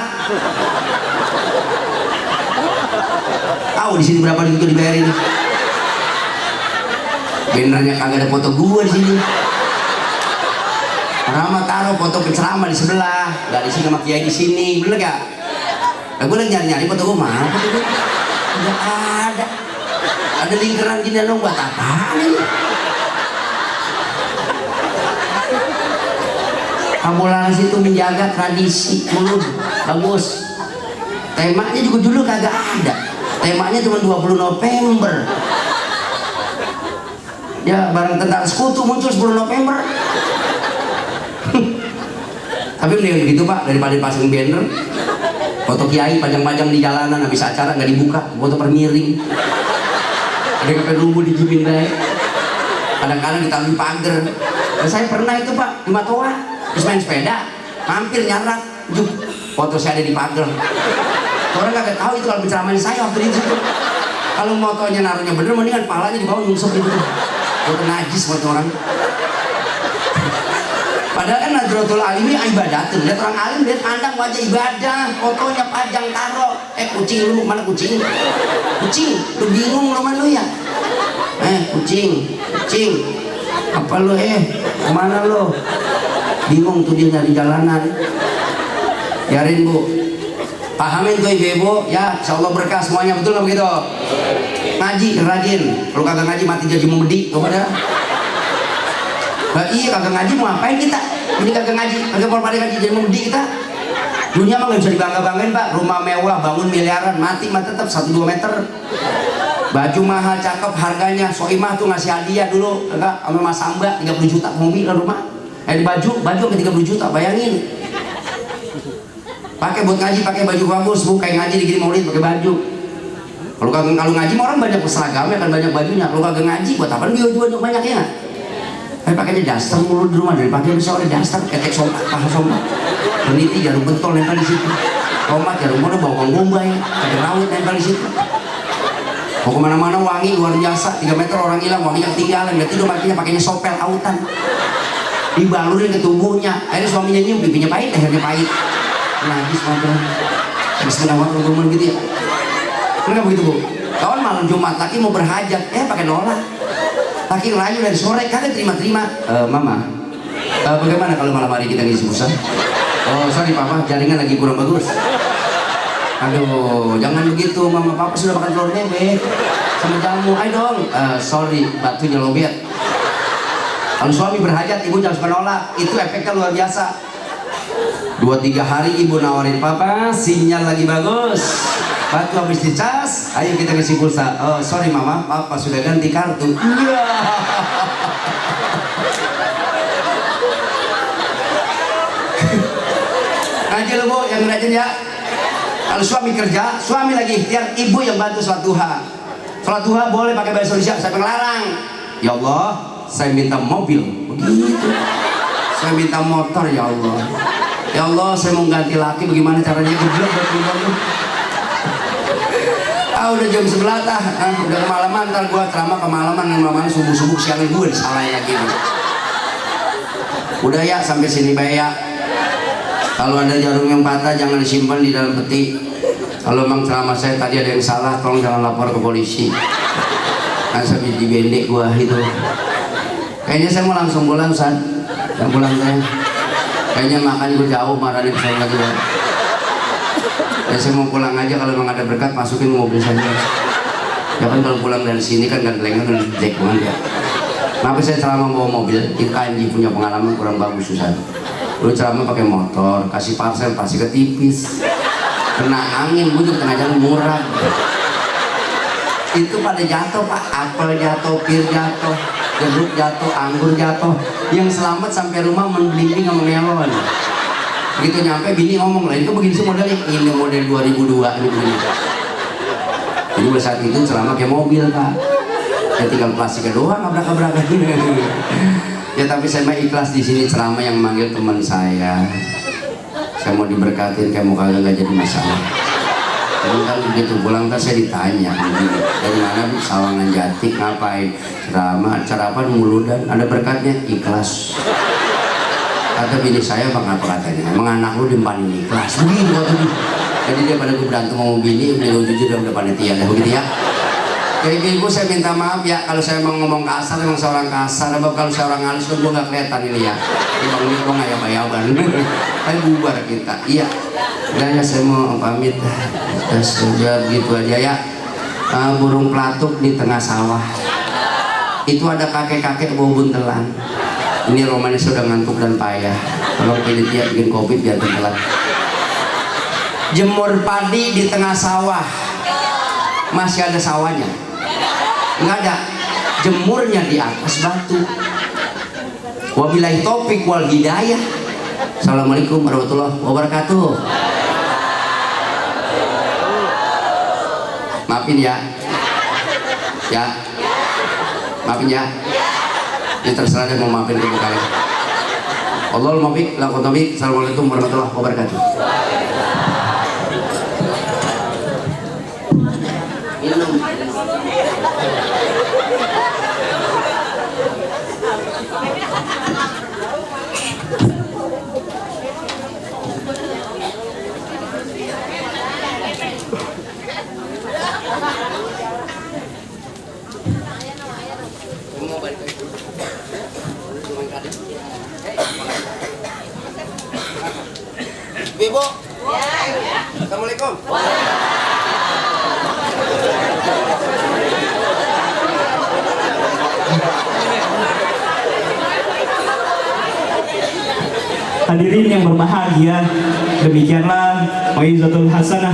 Tahu di sini berapa itu dibayarin? Benernya kagak ada foto gua di sini. Rama taruh foto penceramah di sebelah, nggak di sini sama kiai di sini, bener gak? Nah, gue lagi nyari foto gua mana? Nggak ada. Ada lingkaran gini dong buat apa ini? Ambulans itu menjaga tradisi mulut bagus. Temanya juga dulu kagak ada. Temanya cuma 20 November. Ya bareng tentara sekutu muncul 10 November. Tapi mendingan begitu Pak, daripada pasang banner foto kiai panjang-panjang di jalanan habis acara nggak dibuka, foto permiring ada yang rubuh di Jimindai, kadang-kadang ditaruh di pagar. Dan saya pernah itu Pak di Matoa, terus main sepeda mampir nyarak, foto saya ada di pagar. Orang nggak tahu itu kalau penceramahan saya waktu itu. Kalau motonya naruhnya bener, mendingan palanya di bawah nyungsep gitu. Foto najis buat orang. Padahal kan Nadratul Alimi ibadatun. Lihat orang alim, lihat pandang wajah ibadah, fotonya pajang taro. Kucing lu mana kucing? Kucing, lu bingung lu mana lu ya? Kucing. Apa lu kemana lu? Bingung tuh dia nyari jalanan. Biarin Bu. Pahamin tuh ibu-ibu, ya insyaallah berkah semuanya, betul nggak begitu? Ngaji rajin, kalau kagak ngaji mati jadi memedi, kepada. Nah, iya kagak ngaji mau ngapain kita? Ini kagak ngaji, kagak mau pada ngaji jadi memedi kita. Dunia mah nggak bisa dibangga-banggain Pak, rumah mewah, bangun miliaran, mati mah tetap 1-2 meter. Baju mahal, cakep, harganya. Soimah tuh ngasih hadiah dulu, enggak, sama Mas Samba 30 juta mobil ke rumah. Baju ke 30 juta, bayangin. Pakai buat ngaji, pakai baju bagus Bu, kayak ngaji dikirim maulid pakai baju. Kalau ngaji mah orang banyak seragamnya kan, banyak bajunya. Kalau kagak ngaji buat apa dia jual banyak ya? Pakainya daster mulu di rumah, dari pagi sampai sore daster, ketek sompak, paha sompak, peniti jarum bentol nempel di situ. tomat ya rumah bawang bombay ada rawit nempel di situ. Mau kemana-mana wangi luar biasa, 3 meter orang hilang, wangi yang tinggalan, dia tidur makinya pakainya sopel autan, dibalurin ke tubuhnya. Akhirnya suaminya nyium, pipinya pahit, lehernya pahit. Najis motor, bismillahirrahmanirrahim gitu ya. Kenapa begitu bu? Kawan malam Jumat, laki mau berhajat, pakai nolak. Laki ngerayu dari sore, kagak terima-terima. Mama, bagaimana kalau malam hari kita ngisi pulsa? Oh sorry papa, jaringan lagi kurang bagus. Aduh, jangan begitu, mama papa sudah makan telur bebek sama jamu. Ayo dong, sorry, batunya lobet. Kalau suami berhajat, ibu jangan suka nolak. Itu efeknya luar biasa. 2-3 hari ibu nawarin papa, sinyal lagi bagus. Batu habis dicas, ayo kita ngisi pulsa. Oh sorry mama, papa sudah ganti kartu. Iya. Ngaji lu bu, yang rajin ya. Kalau suami kerja, suami lagi ikhtiar, ibu yang bantu sholat duha. Sholat duha boleh pakai bahasa Indonesia, saya ngelarang. Ya Allah, saya minta mobil. Begitu. Saya minta motor ya Allah. Ya Allah, saya mau ganti laki, bagaimana caranya? Geblok buat lu. Udah jam 11 udah kemalaman, ntar gua ceramah kemalaman subuh-subuh siang gue disalahin lagi. Udah ya, sampai sini baik ya. Kalau ada jarum yang patah jangan disimpan di dalam peti. Kalau memang ceramah saya tadi ada yang salah, tolong jangan lapor ke polisi. Kan saya di bendek gua itu. Kayaknya saya mau langsung pulang, San. Yang pulang saya. Kayaknya makan gua jauh, marah di pesawat lagi. Ya saya mau pulang aja, kalau memang ada berkat masukin mobil saja. Ya kan kalau pulang dari sini kan gantengan dan jelek banget ya. Kenapa saya ceramah bawa mobil? Itu KMG punya pengalaman kurang bagus Susan. Lu ceramah pakai motor, kasih parcel pasti ketipis, kena angin, bujuk tengah jalan murah. Itu pada jatuh pak, apel jatuh, pir jatuh, jeruk jatuh, anggur jatuh. Yang selamat sampai rumah menblimbing sama melon. Begitu nyampe bini ngomong lah, itu begini sih modelnya, ini model 2002 ini begini. Jadi pada saat itu ceramah kayak mobil pak, ya tinggal plastiknya doang, abrak-abrak. Ya tapi saya mah ikhlas di sini ceramah yang manggil teman saya. Saya mau diberkatin, kayak mau kagak nggak jadi masalah. Tapi kan begitu pulang kan saya ditanya, dari mana bu? Sawangan Jatik, ngapain? Ceramah, acara apa? Muludan, ada berkatnya, ikhlas. Kata bini saya, bang apa katanya? Emang anak lu dimpanin ikhlas? Begini kata dia. Jadi dia pada gue berantem sama bini, beliau jujur dan udah panitia, dah begitu ya. Jadi ibu saya minta maaf ya kalau saya mau ngomong kasar, memang seorang kasar. Sebab kalau seorang halus kan gue nggak kelihatan ini ya. Bang ini gue nggak yaban-yaban. Tapi bubar kita. Iya. Dan ya saya mau pamit. Sudah begitu aja ya. Burung pelatuk di tengah sawah. Itu ada kakek-kakek bawa buntelan. Ini romannya sudah ngantuk dan payah. Kalau pilih dia bikin kopi biar telat. Jemur padi di tengah sawah. Masih ada sawahnya? Nggak ada. Jemurnya di atas batu. Wabillahi taufik wal hidayah. Assalamualaikum warahmatullahi wabarakatuh. Maafin ya. Ya. Maafin ya. Ya terserah dia mau maafin ibu kalian. Allahul muwaffiq, la taufiq. Assalamualaikum warahmatullahi wabarakatuh. Ibu. Assalamualaikum. Hadirin yang berbahagia, demikianlah Mau'izatul Hasanah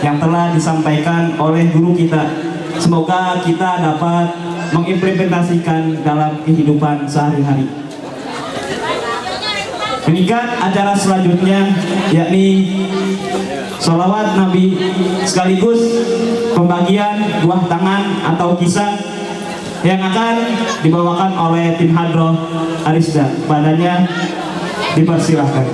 yang telah disampaikan oleh guru kita. Semoga kita dapat mengimplementasikan dalam kehidupan sehari-hari. Meningkat acara selanjutnya yakni sholawat Nabi sekaligus pembagian buah tangan atau kisah yang akan dibawakan oleh tim Hadroh Arisda. Padanya dipersilahkan.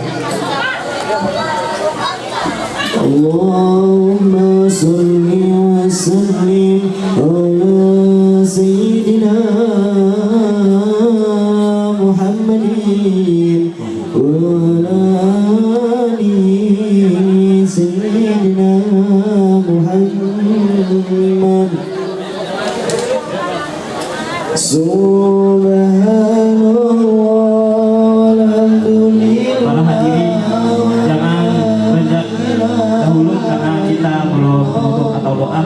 Allahumma salli wa sallim ala sayyidina Muhammadin wa ala ali sayyidina Muhammad. Subhanallah, alhamdulillah. Para hadirin, jangan beranjak dahulu karena kita belum menutup atau doa.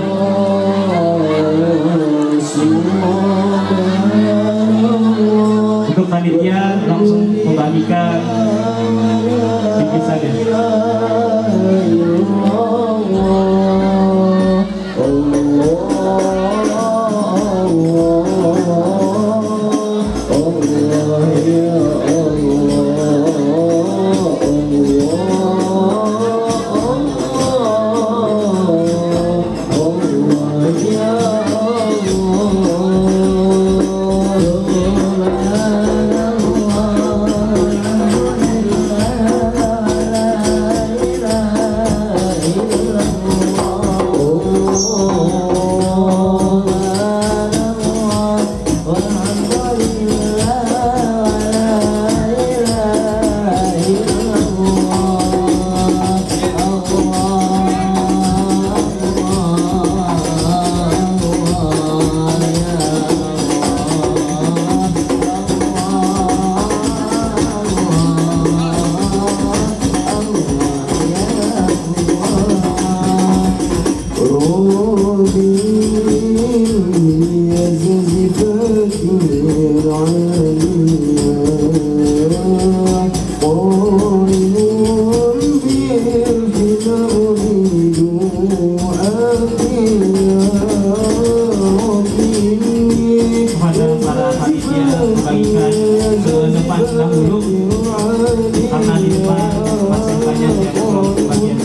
Untuk panitia langsung membagikan sedikit saja. Kepada para panitia membagikan ke depan dahulu karena di depan masih banyak yang belum kebagian.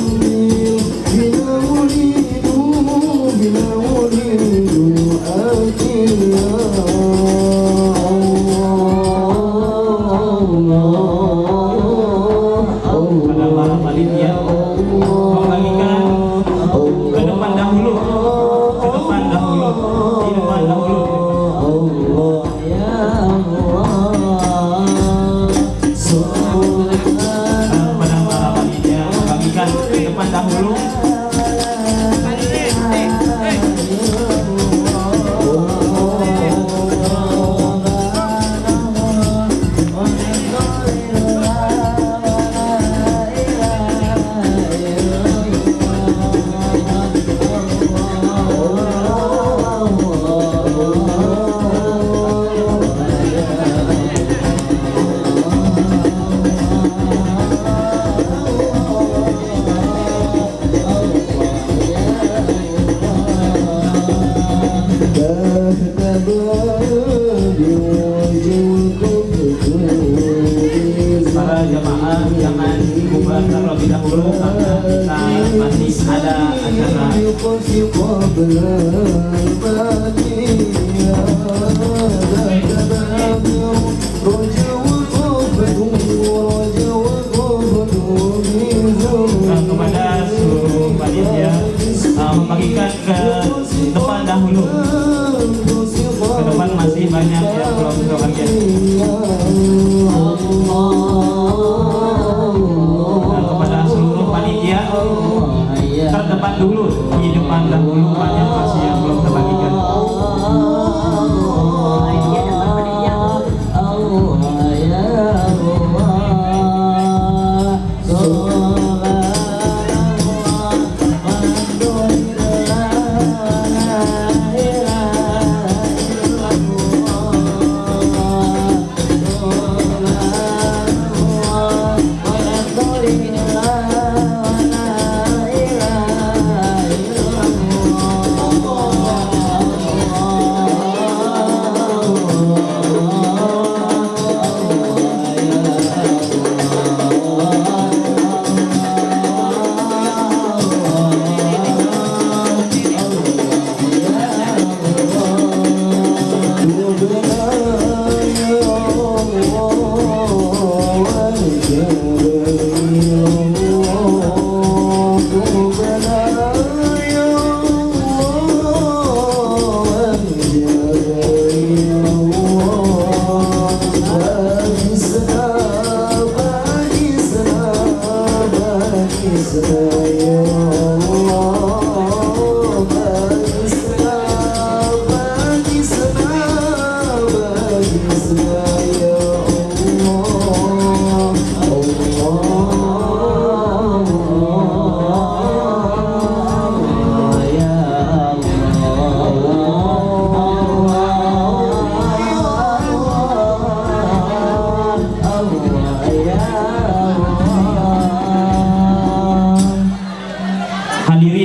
Kepada para panitia membagikan ke depan dahulu, ke depan dahulu, di depan dahulu. Kepada para panitia membagikan ke depan dahulu. Para jamaah jangan bubar terlebih dahulu karena kita masih ada acara. Kepada seluruh panitia membagikan ke depan dahulu. Ke depan masih banyak yang belum kebagian. Dan kepada seluruh panitia terdepan dulu, di depan dahulu banyak masih yang belum terbagikan.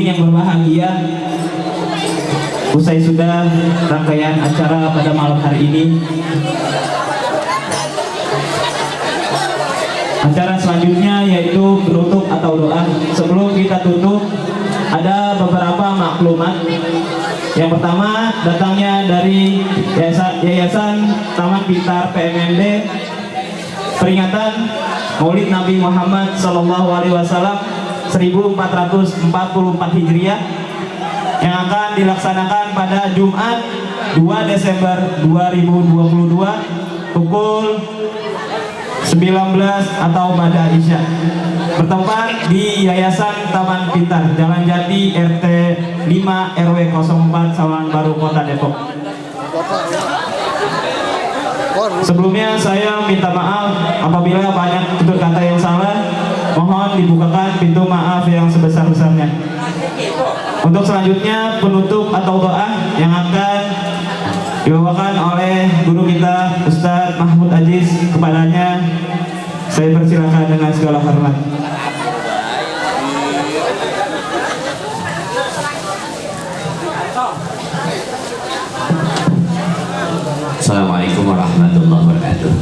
hadirin yang berbahagia, usai sudah rangkaian acara pada malam hari ini, acara selanjutnya yaitu penutup atau doa. Sebelum kita tutup, ada beberapa maklumat. Yang pertama datangnya dari Yayasan Taman Pintar PMMD, peringatan Maulid Nabi Muhammad SAW 1444 Hijriah yang akan dilaksanakan pada Jumat 2 Desember 2022 pukul 19 atau pada Isya, bertempat di Yayasan Taman Pintar, Jalan Jati, RT 5 RW 04, Sawangan Baru, Kota Depok. Sebelumnya saya minta maaf apabila banyak tutur kata yang salah. Mohon dibukakan pintu maaf yang sebesar-besarnya. Untuk selanjutnya penutup atau doa yang akan dibawakan oleh guru kita Ustadz Mahmud Aziz. Kepadanya saya persilakan dengan segala hormat. Assalamualaikum warahmatullahi wabarakatuh.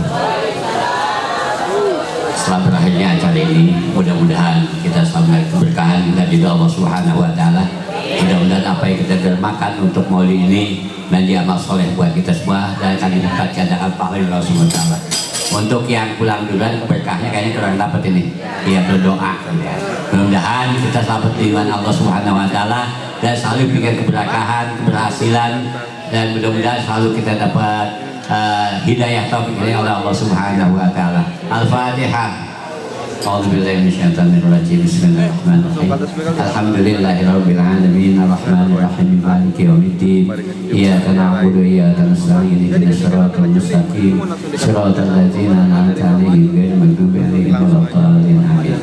Setelah berakhirnya acara ini, mudah-mudahan kita selalu keberkahan dari Allah Subhanahu wa Ta'ala. Mudah-mudahan apa yang kita dermakan untuk maulid ini menjadi amal soleh buat kita semua dan akan didekatkan dengan pahala Allah Subhanahu wa Ta'ala. Untuk yang pulang duluan, berkahnya kayaknya kurang dapat ini. Dia berdoa. Mudah-mudahan kita selamat dengan Allah Subhanahu wa Ta'ala dan selalu berikan keberkahan, keberhasilan, dan mudah-mudahan selalu kita dapat hidayah taufik dari Allah Subhanahu wa Ta'ala. Al-Fatihah. A'udzubillahi minasyaitonir rajim. Bismillahirrahmanirrahim. Alhamdulillahirabbil alamin arrahmanir rahim maliki yaumiddin. Iyyaka na'budu wa iyyaka nasta'in. Ihdinas siratal mustaqim. Siratal ladzina an'amta 'alaihim ghairil maghdubi 'alaihim waladdallin. Amin.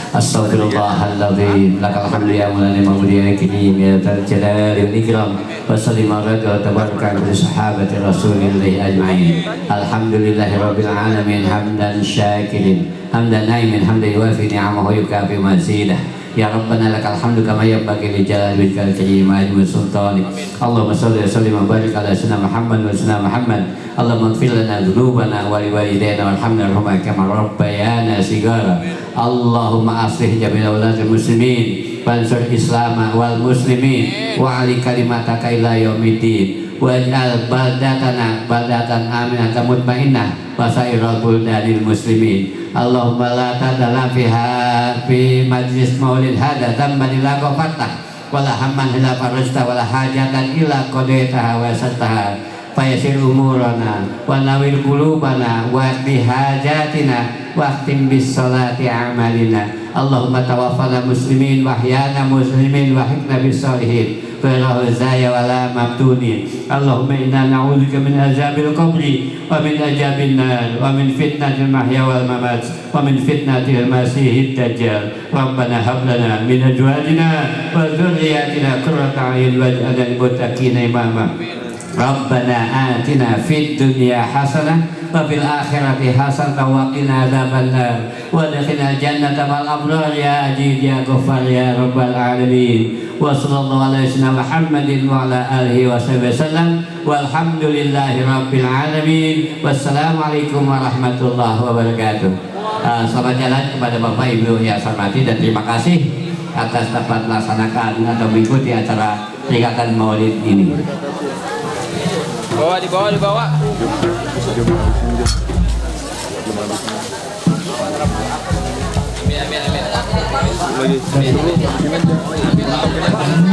Astaghfirullahaladzim. Lakal hamdu ya mulani mahmudi ya kirim ya dzal jalali wal ikram. Wa sallim ala wa tabaraka bi sahabati rasulillahi ajma'in. Alhamdulillahirabbil alamin hamdan syakirin hamdan naimin hamdan yuwafi ni'amahu yukafi mazidah. Ya Rabbana lakal hamdu kama yanbaghi li jalali wajhikal karim wa sultanik. Allahumma shalli wa sallim wa barik ala sayyidina Muhammad wa sayyidina Muhammad. Allahumma ighfir lana dhunubana wa liwalidayna warhamna kama rabbayana shigara. Allahumma aslih jami'a ulatil muslimin wansur islama wal muslimin wa ali kalimataka ila yaumiddin. Waj'al baldatana baldatan aminatan mutmainnah wa sa'iral buldanil muslimin. Allahumma la tadala fi majlis maulid hadza dhamman illa ghafarta wala hamman illa farajta wala hajatan illa qadaitaha wa yassartaha fayasir umurana wa nawil qulubana wa bihajatina wa khtim bis salati amalina. Allahumma tawaffana muslimin wa ahyana muslimin wa hikna bis salihin Qira'u zaya wala mabtunin. Allahumma inna na'udzubika min azabil qabri wa min azabin nar wa min fitnatil mahya wal mamat wa min fitnatil masihid dajjal. Rabbana hab lana min azwajina wa dhurriyyatina qurrata a'yun waj'alna lil muttaqina imama. Rabbana atina fid dunya hasanah wa fil akhirati hasanah wa qina adzabannar wa adkhilna jannata mal abrar ya aziz ya ghaffar ya rabbal alamin. Wa sallallahu ala sayyidina Muhammadin wa ala alihi wa sahbihi wasallam walhamdulillahi rabbil alamin. Wassalamualaikum warahmatullahi wabarakatuh. Selamat jalan kepada Bapak Ibu yang saya hormati dan terima kasih atas dapat melaksanakan atau mengikuti acara peringatan Maulid ini. Dibawa. Amin.